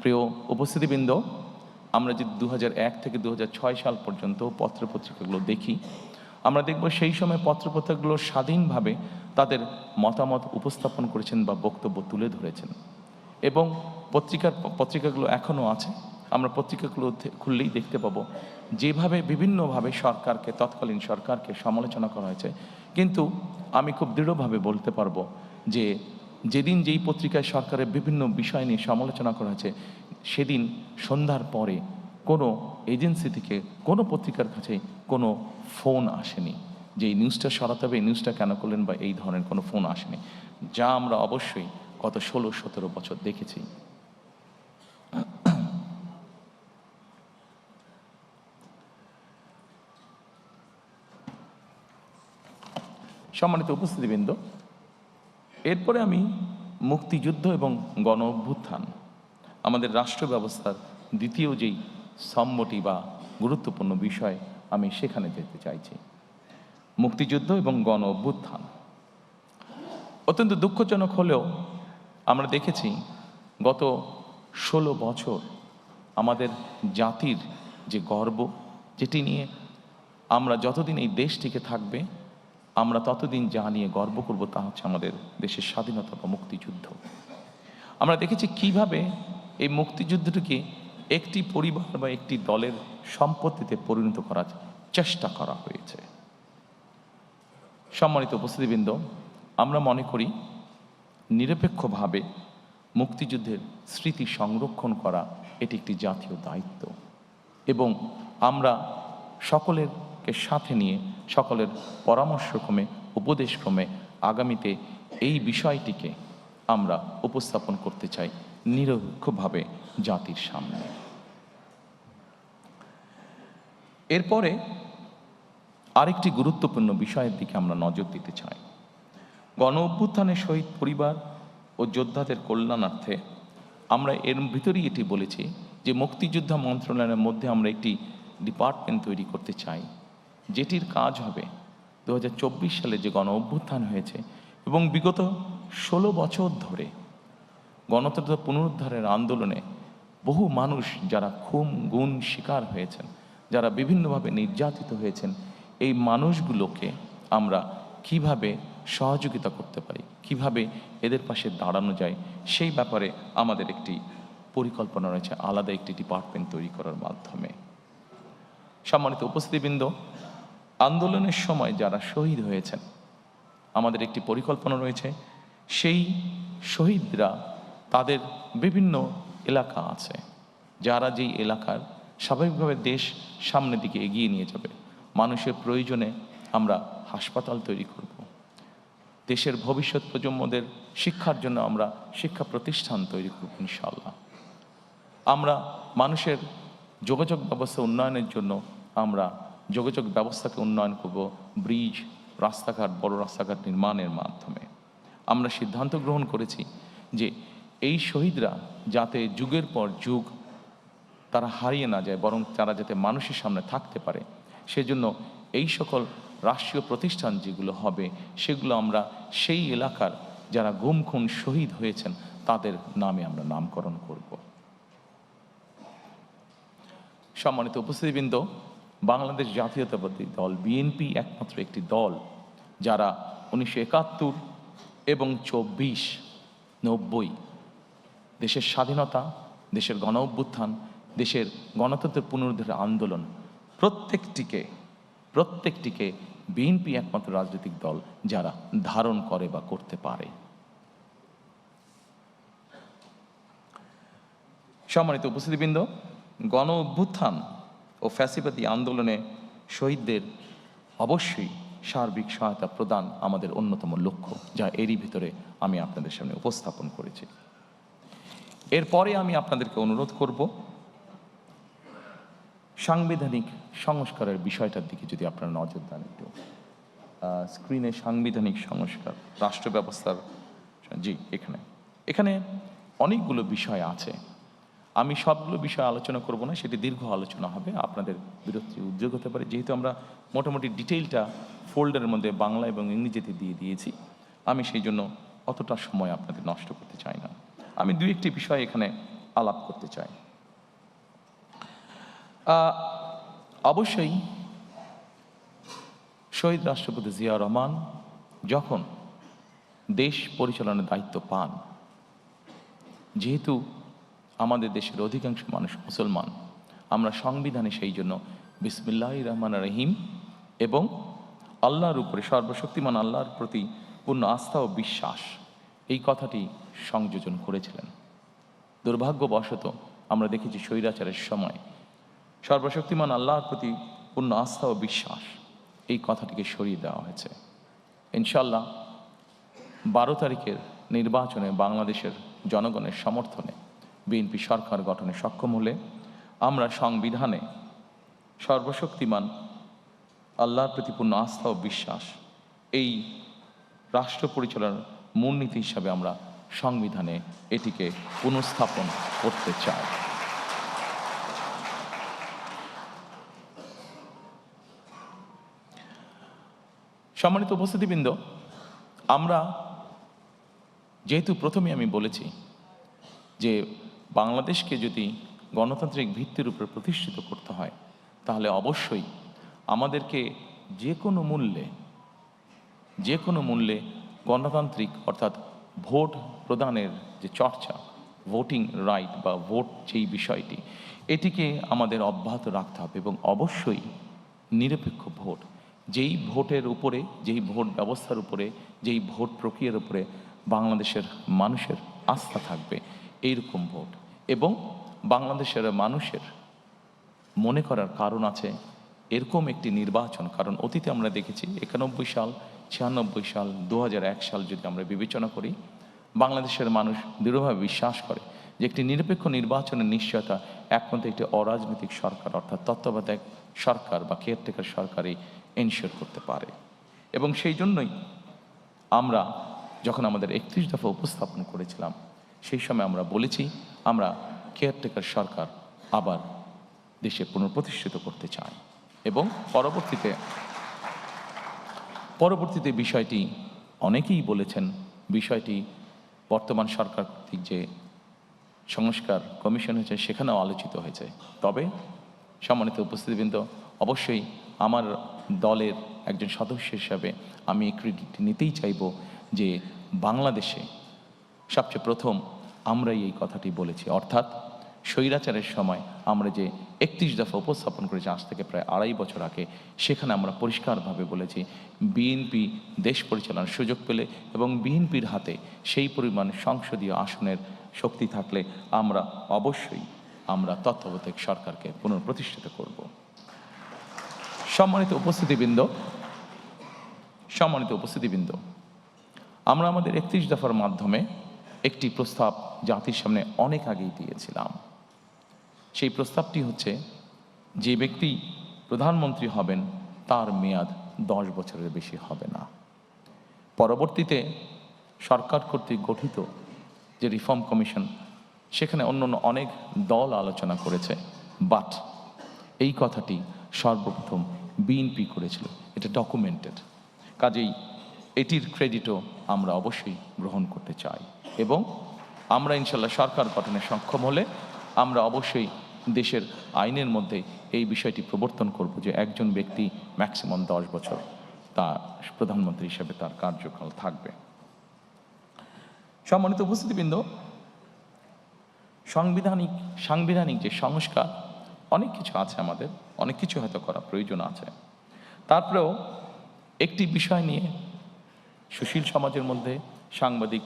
প্রিয় উপস্থিতিবৃন্দ, আমরা যদি 2001 থেকে 2006 সাল পর্যন্ত পত্রপত্রিকাগুলো দেখি, আমরা দেখব সেই সময় পত্রপত্রিকাগুলো স্বাধীনভাবে তাদের মতামত উপস্থাপন করেছেন বা বক্তব্য তুলে ধরেছেন। এবং পত্রিকাগুলো এখনও আছে, আমরা পত্রিকাগুলো খুললেই দেখতে পাবো যেভাবে বিভিন্নভাবে সরকারকে, তৎকালীন সরকারকে সমালোচনা করা হয়েছে। কিন্তু আমি খুব দৃঢ়ভাবে বলতে পারবো যে যেদিন যেই পত্রিকায় সরকারের বিভিন্ন বিষয় নিয়ে সমালোচনা করা হয়েছে, সেদিন সন্ধ্যার পরে কোনো এজেন্সি থেকে কোনো পত্রিকার কাছে কোনো ফোন আসেনি যে এই নিউজটা সরাতে হবে, এই নিউজটা কেন করলেন, বা এই ধরনের কোনো ফোন আসেনি, যা আমরা অবশ্যই গত 16-17 বছর দেখেছি। সম্মানিত উপস্থিতিবৃন্দ, এরপরে আমি মুক্তিযুদ্ধ এবং গণ অভ্যুত্থান, আমাদের রাষ্ট্র ব্যবস্থার দ্বিতীয় যেই স্তম্ভটি বা গুরুত্বপূর্ণ বিষয়, আমি সেখানে যেতে চাইছি। মুক্তিযুদ্ধ এবং গণ অভ্যুত্থান অত্যন্ত দুঃখজনক হলেও আমরা দেখেছি গত 16 বছর আমাদের জাতির যে গর্ব, যেটি নিয়ে আমরা যতদিন এই দেশটিকে থাকবে আমরা ততদিন যা নিয়ে গর্ব করব তা হচ্ছে আমাদের দেশের স্বাধীনতা বা মুক্তিযুদ্ধ। আমরা দেখেছি কিভাবে এই মুক্তিযুদ্ধটিকে একটি পরিবার বা একটি দলের সম্পত্তিতে পরিণত করার চেষ্টা করা হয়েছে। সম্মানিত উপস্থিতিবৃন্দ, আমরা মনে করি নিরপেক্ষভাবে মুক্তিযুদ্ধের স্মৃতি সংরক্ষণ করা এটি একটি জাতীয় দায়িত্ব, এবং আমরা সকলেরকে সাথে নিয়ে, সকলের পরামর্শক্রমে, উপদেশক্রমে আগামীতে এই বিষয়টিকে আমরা উপস্থাপন করতে চাই নিরপেক্ষভাবে জাতির সামনে। এরপরে আরেকটি গুরুত্বপূর্ণ বিষয়ের দিকে আমরা নজর দিতে চাই। গণ অভ্যুত্থানের শহীদ পরিবার ও যোদ্ধাদের কল্যাণার্থে আমরা এর ভিতরেই এটি বলেছি যে মুক্তিযোদ্ধা মন্ত্রণালয়ের মধ্যে আমরা একটি ডিপার্টমেন্ট তৈরি করতে চাই, যেটির কাজ হবে 2024 সালে যে গণ অভ্যুত্থান হয়েছে এবং বিগত 16 বছর ধরে গণতন্ত্র পুনরুদ্ধারের আন্দোলনে বহু মানুষ যারা খুন গুম শিকার হয়েছেন, যারা বিভিন্নভাবে নির্যাতিত হয়েছেন, এই মানুষগুলোকে আমরা কিভাবে সহযোগিতা করতে পারি, কিভাবে এদের পাশে দাঁড়ানো যায়, সেই ব্যাপারে আমাদের একটি পরিকল্পনা রয়েছে আলাদা একটি ডিপার্টমেন্ট তৈরি করার মাধ্যমে। সম্মানিত উপস্থিতিবৃন্দ, আন্দোলনের সময় যারা শহীদ হয়েছেন, আমাদের একটি পরিকল্পনা রয়েছে সেই শহীদরা, তাদের বিভিন্ন এলাকা আছে যারা যেই এলাকার স্বাভাবিকভাবে দেশ সামনের দিকে এগিয়ে নিয়ে যাবে। মানুষের প্রয়োজনে আমরা হাসপাতাল তৈরি করব, দেশের ভবিষ্যৎ প্রজন্মদের শিক্ষার জন্য আমরা শিক্ষা প্রতিষ্ঠান তৈরি করব ইনশাআল্লাহ। আমরা মানুষের যোগাযোগ ব্যবস্থা উন্নয়নের জন্য আমরা যোগাযোগ ব্যবস্থাকে উন্নয়ন করব, ব্রিজ, রাস্তাঘাট, বড় রাস্তাঘাট নির্মাণের মাধ্যমে। আমরা সিদ্ধান্ত গ্রহণ করেছি যে এই শহীদরা যাতে যুগের পর যুগ তারা হারিয়ে না যায়, বরং তারা যাতে মানুষের সামনে থাকতে পারে, সেজন্য এই সকল রাষ্ট্রীয় প্রতিষ্ঠান যেগুলো হবে সেগুলো আমরা সেই এলাকার যারা গুম খুন শহীদ হয়েছেন তাদের নামে আমরা নামকরণ করব। সম্মানিত উপস্থিতিবৃন্দ, বাংলাদেশ জাতীয়তাবাদী দল বিএনপি একমাত্র একটি দল যারা 1971 এবং 24-90 দেশের স্বাধীনতা, দেশের গণ অভ্যুত্থান, দেশের গণতন্ত্রের পুনরুদ্ধারের আন্দোলন প্রত্যেকটিকে বিএনপি একমাত্র রাজনৈতিক দল যারা ধারণ করে বা করতে পারে। সম্মানিত উপস্থিতিবৃন্দ, গণ অভ্যুত্থান ও ফ্যাসিবাদী আন্দোলনে শহীদদের অবশ্যই সার্বিক সহায়তা প্রদান আমাদের অন্যতম লক্ষ্য, যা এরই ভিতরে আমি আপনাদের সামনে উপস্থাপন করেছি। এরপরে আমি আপনাদেরকে অনুরোধ করব সাংবিধানিক সংস্কারের বিষয়টার দিকে যদি আপনারা নজর দেন। একটু স্ক্রিনে সাংবিধানিক সংস্কার, রাষ্ট্র ব্যবস্থার, জি এখানে অনেকগুলো বিষয় আছে। আমি সবগুলো বিষয় আলোচনা করব না, সেটি দীর্ঘ আলোচনা হবে, আপনাদের বিরক্তি উদ্যোগ হতে পারে। যেহেতু আমরা মোটামুটি ডিটেইলটা ফোল্ডারের মধ্যে বাংলা এবং ইংরেজিতে দিয়ে দিয়েছি, আমি সেই জন্য অতটা সময় আপনাদের নষ্ট করতে চাই না। আমি দুই একটি বিষয় এখানে আলাপ করতে চাই। অবশ্যই শহীদ রাষ্ট্রপতি জিয়া রহমান যখন দেশ পরিচালনার দায়িত্ব পান, যেহেতু আমাদের দেশের অধিকাংশ মানুষ মুসলমান, আমরা সংবিধানে সেই জন্য বিসমিল্লাহির রহমানির রহিম এবং আল্লাহর উপরে, সর্বশক্তিমান আল্লাহর প্রতি পূর্ণ আস্থা ও বিশ্বাস, এই কথাটি সংযোজন করেছিলেন। দুর্ভাগ্যবশত আমরা দেখেছি স্বৈরাচারের সময় সর্বশক্তিমান আল্লাহর প্রতি পূর্ণ আস্থা ও বিশ্বাস, এই কথাটিকে সরিয়ে দেওয়া হয়েছে। ইনশাল্লাহ 12 তারিখের নির্বাচনে বাংলাদেশের জনগণের সমর্থনে বিএনপি সরকার গঠনে সক্ষম হলে আমরা সংবিধানে সর্বশক্তিমান আল্লাহর প্রতি পূর্ণ আস্থা ও বিশ্বাস, এই রাষ্ট্র পরিচালনার মূলনীতি হিসাবে আমরা সংবিধানে এটিকে পুনঃস্থাপন করতে চাই। সম্মানিত উপস্থিতিবৃন্দ, আমরা যেহেতু প্রথমে আমি বলেছি যে বাংলাদেশকে যদি গণতান্ত্রিক ভিত্তির উপর প্রতিষ্ঠিত করতে হয়, তাহলে অবশ্যই আমাদেরকে যে কোনো মূল্যে গণতান্ত্রিক অর্থাৎ ভোট প্রদানের যে চর্চা, ভোটিং রাইট বা ভোট যেই বিষয়টি, এটিকে আমাদের অব্যাহত রাখতে হবে এবং অবশ্যই নিরপেক্ষ ভোট, যেই ভোটের উপরে, যেই ভোট ব্যবস্থার উপরে, যেই ভোট প্রক্রিয়ার উপরে বাংলাদেশের মানুষের আস্থা থাকবে, এইরকম ভোট। এবং বাংলাদেশের মানুষের মনে করার কারণ আছে এরকম একটি নির্বাচন, কারণ অতীতে আমরা দেখেছি 91 সাল, 96 সাল, 2001 সাল যদি আমরা বিবেচনা করি, বাংলাদেশের মানুষ দৃঢ়ভাবে বিশ্বাস করে যে একটি নিরপেক্ষ নির্বাচনের নিশ্চয়তা একমাত্র একটি অরাজনৈতিক সরকার অর্থাৎ তত্ত্বাবধায়ক সরকার বা কেয়ারটেকার সরকারই এনশিওর করতে পারে। এবং সেই জন্যই আমরা যখন আমাদের 31 দফা উপস্থাপন করেছিলাম, সেই সময় আমরা বলেছি আমরা কেয়ারটেকার সরকার আবার দেশে পুনঃপ্রতিষ্ঠিত করতে চাই। এবং পরবর্তীতে বিষয়টি অনেকেই বলেছেন, বিষয়টি বর্তমান সরকার কর্তৃক যে সংস্কার কমিশন হয়েছে সেখানেও আলোচিত হয়েছে। তবে সম্মানিত উপস্থিতিবৃন্দ, অবশ্যই আমার দলের একজন সদস্য হিসাবে আমি ক্রেডিট নিতেই চাইব যে বাংলাদেশে সবচেয়ে প্রথম আমরাই এই কথাটি বলেছি, অর্থাৎ স্বৈরাচারের সময় আমরা যে 31 দফা উপস্থাপন করেছি আজ থেকে প্রায় 2.5 বছর আগে, সেখানে আমরা পরিষ্কারভাবে বলেছি বিএনপি দেশ পরিচালনার সুযোগ পেলে এবং বিএনপির হাতে সেই পরিমাণ সংসদীয় আসনের শক্তি থাকলে আমরা অবশ্যই তত্ত্বাবধায়ক সরকারকে পুনঃপ্রতিষ্ঠিত করব। সম্মানিত উপস্থিতিবৃন্দ, আমরা আমাদের 31 দফার মাধ্যমে একটি প্রস্তাব জাতির সামনে অনেক আগেই দিয়েছিলাম। সেই প্রস্তাবটি হচ্ছে যে ব্যক্তি প্রধানমন্ত্রী হবেন তার মেয়াদ 10 বছরের বেশি হবে না। পরবর্তীতে সরকার কর্তৃক গঠিত যে রিফর্ম কমিশন, সেখানে অন্য অনেক দল আলোচনা করেছে, বাট এই কথাটি সর্বপ্রথম বিএনপি করেছিল, এটা ডকুমেন্টেড। কাজেই এটির ক্রেডিটও আমরা অবশ্যই গ্রহণ করতে চাই। এবং আমরা ইনশাল্লাহ সরকার গঠনে সক্ষম হলে আমরা অবশ্যই দেশের আইনের মধ্যে এই বিষয়টি প্রবর্তন করব যে একজন ব্যক্তি ম্যাক্সিমাম 10 বছর তা প্রধানমন্ত্রী হিসেবে তার কার্যকাল থাকবে। সম্মানিত উপস্থিতিবৃন্দ, সাংবিধানিক যে সংস্কার অনেক কিছু আছে, আমাদের অনেক কিছু হয়তো করা প্রয়োজন আছে। তারপরেও একটি বিষয় নিয়ে সুশীল সমাজের মধ্যে, সাংবাদিক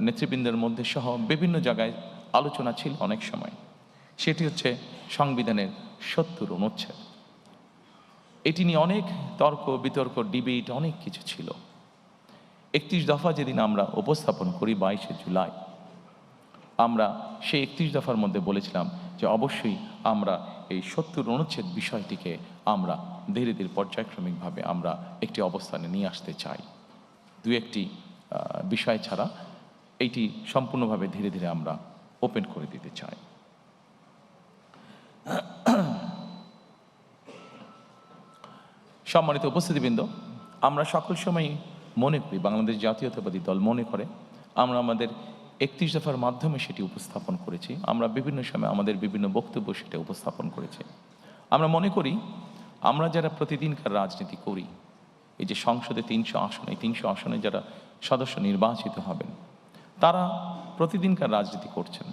নেতৃবৃন্দের মধ্যে সহ বিভিন্ন জায়গায় আলোচনা ছিল অনেক সময়, সেটি হচ্ছে সংবিধানের 70 অনুচ্ছেদ। এটি নিয়ে অনেক তর্ক বিতর্ক, ডিবেট, অনেক কিছু ছিল। 31 দফা যেদিন আমরা উপস্থাপন করি 22শে জুলাই, আমরা সেই 31 দফার মধ্যে বলেছিলাম যে অবশ্যই আমরা এই 70 অনুচ্ছেদ বিষয়টিকে আমরা ধীরে ধীরে পর্যায়ক্রমিকভাবে আমরা একটি অবস্থানে নিয়ে আসতে চাই। দু একটি বিষয় ছাড়া এইটি সম্পূর্ণভাবে ধীরে ধীরে আমরা ওপেন করে দিতে চাই। সম্মানিত উপস্থিতিবৃন্দ, আমরা সকল সময় মনে করি, বাংলাদেশ জাতীয়তাবাদী দল মনে করে, আমরা আমাদের 31 দফার মাধ্যমে সেটি উপস্থাপন করেছি। আমরা বিভিন্ন সময় আমাদের বিভিন্ন বক্তব্য সেটা উপস্থাপন করেছি। আমরা মনে করি আমরা যারা প্রতিদিনকার রাজনীতি করি, এই যে সংসদে 300 আসন, এই 300 আসনে যারা সদস্য নির্বাচিত হবেন, তারা প্রতিদিনকার রাজনীতি করছেন।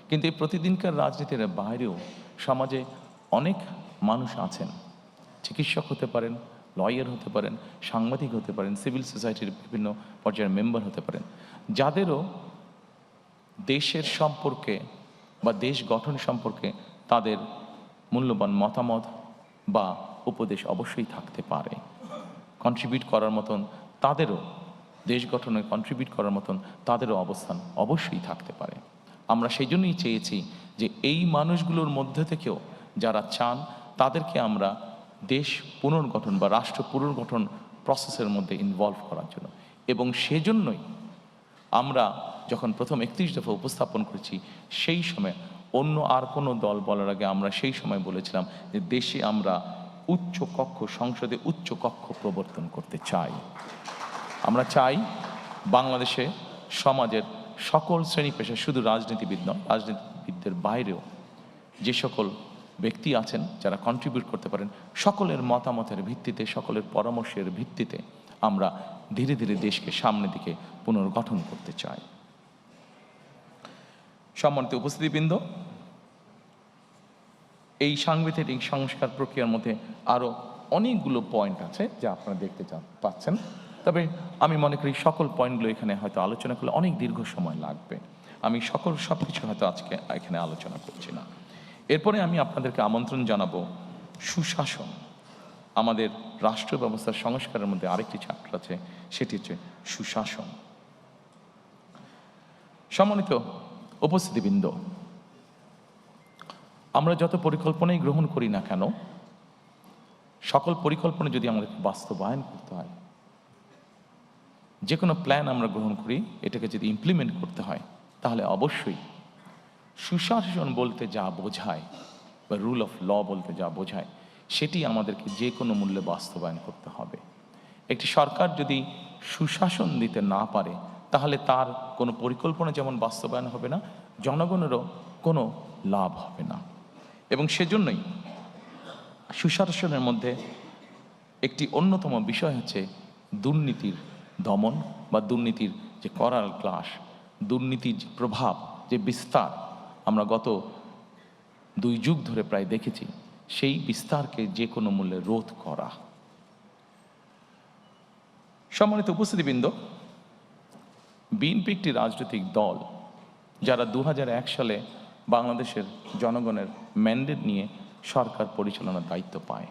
কিন্তু এই প্রতিদিনকার রাজনীতির বাইরেও সমাজে অনেক মানুষ আছেন, চিকিৎসক হতে পারেন, লয়ার হতে পারেন, সাংবাদিক হতে পারেন, সিভিল সোসাইটির বিভিন্ন পর্যায়ের মেম্বার হতে পারেন, যাদেরও দেশের সম্পর্কে বা দেশ গঠন সম্পর্কে তাদের মূল্যবান মতামত বা উপদেশ অবশ্যই থাকতে পারে। কন্ট্রিবিউট করার মতন তাদেরও, দেশ গঠনে কন্ট্রিবিউট করার মতন তাদেরও অবস্থান অবশ্যই থাকতে পারে। আমরা সেই জন্যই চেয়েছি যে এই মানুষগুলোর মধ্যে থেকেও যারা চান তাদেরকে আমরা দেশ পুনর্গঠন বা রাষ্ট্র পুনর্গঠন প্রসেসের মধ্যে ইনভলভ করার জন্য, এবং সেজন্যই আমরা যখন প্রথম 31 দফা উপস্থাপন করেছি, সেই সময় অন্য আর কোনো দল বলার আগে আমরা সেই সময় বলেছিলাম যে দেশে আমরা উচ্চ কক্ষ, সংসদে উচ্চ কক্ষ প্রবর্তন করতে চাই। আমরা চাই বাংলাদেশে সমাজের সকল শ্রেণী পেশা, শুধু রাজনীতিবিদ নয়, রাজনীতিবিদদের বাইরেও যে সকল ব্যক্তি আছেন যারা কন্ট্রিবিউট করতে পারেন, সকলের মতামতের ভিত্তিতে, সকলের পরামর্শের ভিত্তিতে আমরা ধীরে ধীরে দেশকে সামনের দিকে পুনর্গঠন করতে চাই। সম্মানিত উপস্থিতিবৃন্দ, এই সাংবিধানিক সংস্কার প্রক্রিয়ার মধ্যে আরও অনেকগুলো পয়েন্ট আছে যা আপনারা দেখতে পাচ্ছেন। তবে আমি মনে করি সকল পয়েন্টগুলো এখানে হয়তো আলোচনা করলে অনেক দীর্ঘ সময় লাগবে। আমি সব কিছু হয়তো আজকে এখানে আলোচনা করছি না। এরপরে আমি আপনাদেরকে আমন্ত্রণ জানাবো সুশাসন। আমাদের রাষ্ট্র ব্যবস্থার সংস্কারের মধ্যে আরেকটি চ্যাপ্টার আছে, সেটি হচ্ছে সুশাসন। সম্মানিত উপস্থিতিবৃন্দ, আমরা যত পরিকল্পনাই গ্রহণ করি না কেন, সকল পরিকল্পনা যদি আমাদেরকে বাস্তবায়ন করতে হয়, যে কোনো প্ল্যান আমরা গ্রহণ করি, এটাকে যদি ইমপ্লিমেন্ট করতে হয়, তাহলে অবশ্যই সুশাসন বলতে যা বোঝায় বা রুল অফ ল বলতে যা বোঝায়, সেটি আমাদেরকে যে কোনো মূল্যে বাস্তবায়ন করতে হবে। একটি সরকার যদি সুশাসন দিতে না পারে, তাহলে তার কোনো পরিকল্পনা যেমন বাস্তবায়ন হবে না, জনগণেরও কোনো লাভ হবে না। এবং সেজন্যই সুশাসনের মধ্যে একটি অন্যতম বিষয় হচ্ছে দুর্নীতির দমন বা দুর্নীতির যে করাল ক্লাস, দুর্নীতির যে প্রভাব, যে বিস্তার আমরা গত 2 যুগ ধরে প্রায় দেখেছি, সেই বিস্তারকে যে কোনো মূল্যে রোধ করা। সম্মানিত উপস্থিতিবৃন্দ, বিএনপি একটি রাজনৈতিক দল যারা 2001 সালে বাংলাদেশের জনগণের ম্যান্ডেট নিয়ে সরকার পরিচালনার দায়িত্ব পায়।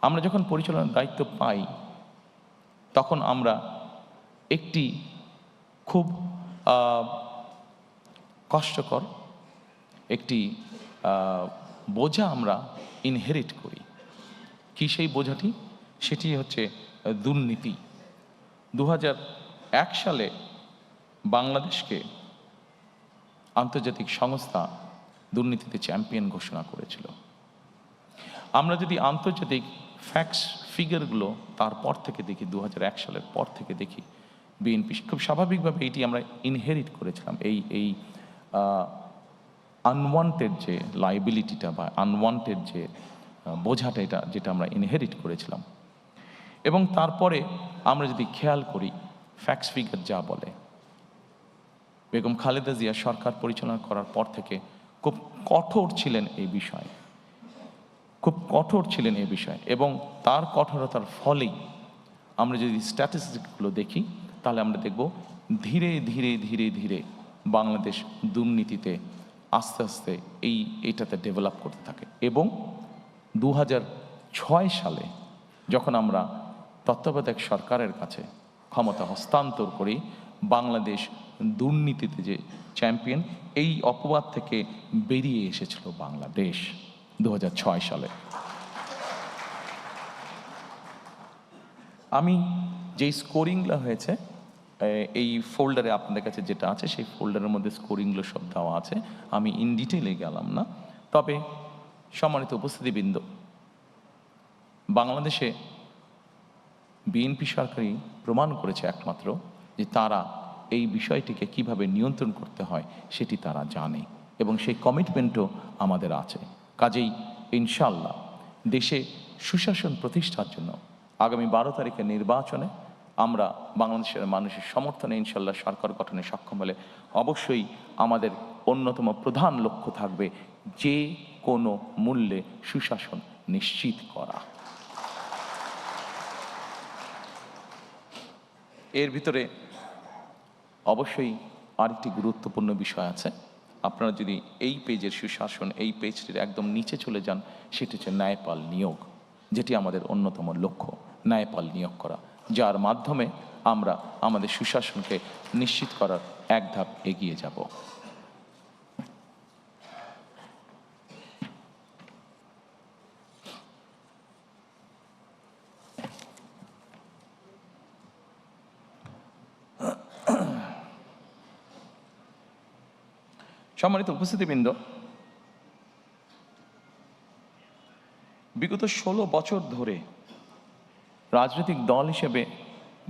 আমরা যখন পরিচালনার দায়িত্ব পাই, তখন আমরা একটি খুব কষ্টকর একটি বোঝা আমরা ইনহেরিট করি। কি সেই বোঝাটি? সেটি হচ্ছে দুর্নীতি। 2001 সালে বাংলাদেশকে আন্তর্জাতিক সংস্থা দুর্নীতিতে চ্যাম্পিয়ন ঘোষণা করেছিল। আমরা যদি আন্তর্জাতিক ফ্যাক্টস ফিগারগুলো তারপর থেকে দেখি, 2001 সালের পর থেকে দেখি, বিএনপি খুব স্বাভাবিকভাবে এইটি আমরা ইনহেরিট করেছিলাম, এই আনওয়ান্টেড যে লাইবিলিটিটা বা আনওয়ান্টেড যে বোঝাটা, যেটা আমরা ইনহেরিট করেছিলাম। এবং তারপরে আমরা যদি খেয়াল করি, ফ্যাক্টস ফিগার যা বলে, বেগম খালেদা জিয়া সরকার পরিচালনা করার পর থেকে খুব কঠোর ছিলেন এই বিষয়ে, খুব কঠোর ছিলেন এই বিষয়ে। এবং তার কঠোরতার ফলেই আমরা যদি স্ট্যাটিস্টিকগুলো দেখি, তাহলে আমরা দেখব ধীরে ধীরে ধীরে ধীরে বাংলাদেশ দুর্নীতিতে আস্তে আস্তে এইটাতে ডেভেলপ করতে থাকে। এবং 2006 সালে যখন আমরা তত্ত্বাবধায়ক সরকারের কাছে ক্ষমতা হস্তান্তর করি, বাংলাদেশ দুর্নীতিতে যে চ্যাম্পিয়ন, এই অপবাদ থেকে বেরিয়ে এসেছিল বাংলাদেশ 2006 সালে। আমি যেই স্কোরিংগুলো হয়েছে এই ফোল্ডারে আপনাদের কাছে যেটা আছে, সেই ফোল্ডারের মধ্যে স্কোরিংগুলো সব দেওয়া আছে, আমি ইন ডিটেলে গেলাম না। তবে সম্মানিত উপস্থিতিবৃন্দ, বাংলাদেশে বিএনপি সরকারই প্রমাণ করেছে একমাত্র যে তারা এই বিষয়টিকে কিভাবে নিয়ন্ত্রণ করতে হয় সেটি তারা জানে, এবং সেই কমিটমেন্টও আমাদের আছে। কাজেই ইনশাল্লাহ দেশে সুশাসন প্রতিষ্ঠার জন্য আগামী 12 তারিখের নির্বাচনে আমরা বাংলাদেশের মানুষের সমর্থনে ইনশাল্লাহ সরকার গঠনে সক্ষম হলে অবশ্যই আমাদের অন্যতম প্রধান লক্ষ্য থাকবে যে কোনো মূল্যে সুশাসন নিশ্চিত করা। এর ভিতরে অবশ্যই আরেকটি গুরুত্বপূর্ণ বিষয় আছে। আপনারা যদি এই পেজের সুশাসন, এই পেজটির একদম নিচে চলে যান, সেটি হচ্ছে ন্যায়পাল নিয়োগ, যেটি আমাদের অন্যতম লক্ষ্য, ন্যায়পাল নিয়োগ করা, যার মাধ্যমে আমরা আমাদের সুশাসনকে নিশ্চিত করার এক ধাপ এগিয়ে যাব। সম্মানিত উপস্থিতিবৃন্দ, বিগত 16 বছর ধরে রাজনৈতিক দল হিসেবে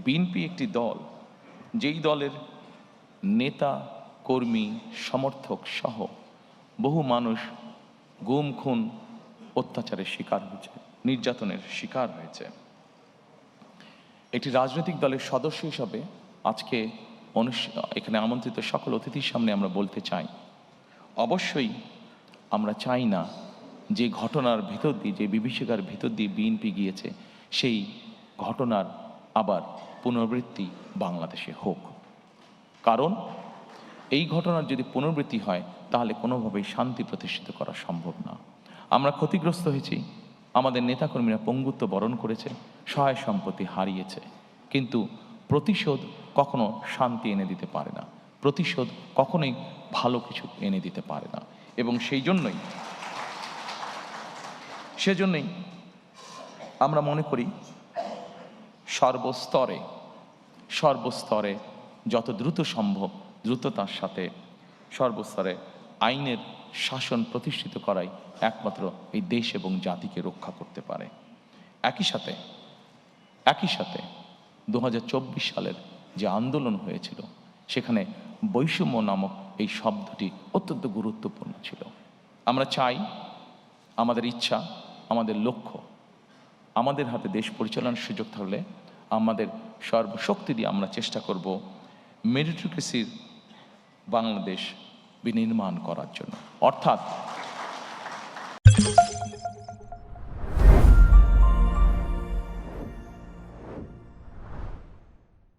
বিএনপি একটি দল, যেই দলের নেতা, কর্মী, সমর্থক সহ বহু মানুষ গুম, খুন, অত্যাচারের শিকার হয়েছে, নির্যাতনের শিকার হয়েছে। একটি রাজনৈতিক দলের সদস্য হিসাবে আজকে এখানে আমন্ত্রিত সকল অতিথির সামনে আমরা বলতে চাই, অবশ্যই আমরা চাই না যে ঘটনার ভেতর দিয়ে, যে বিভীষিকার ভেতর দিয়ে বিএনপি গিয়েছে, সেই ঘটনার আবার পুনরাবৃত্তি বাংলাদেশে হোক। কারণ এই ঘটনার যদি পুনরাবৃত্তি হয়, তাহলে কোনোভাবেই শান্তি প্রতিষ্ঠিত করা সম্ভব না। আমরা ক্ষতিগ্রস্ত হয়েছি, আমাদের নেতাকর্মীরা পঙ্গুত্ব বরণ করেছে, সহায় সম্পত্তি হারিয়েছে, কিন্তু প্রতিশোধ কখনো শান্তি এনে দিতে পারে না, প্রতিশোধ কখনোই ভালো কিছু এনে দিতে পারে না। এবং সেজন্যই আমরা মনে করি সর্বস্তরে যত দ্রুত সম্ভব, দ্রুততার সাথে সর্বস্তরে আইনের শাসন প্রতিষ্ঠিত করাই একমাত্র এই দেশ এবং জাতিকে রক্ষা করতে পারে। একই সাথে 2024 সালের যে আন্দোলন হয়েছিল, সেখানে বৈষম্য নামক এই শব্দটি অত্যন্ত গুরুত্বপূর্ণ ছিল। আমরা চাই, আমাদের ইচ্ছা, আমাদের লক্ষ্য, আমাদের হাতে দেশ পরিচালনার সুযোগ থাকলে আমাদের সর্বশক্তি দিয়ে আমরা চেষ্টা করব মেরিটোক্রেসির বাংলাদেশ বিনির্মাণ করার জন্য। অর্থাৎ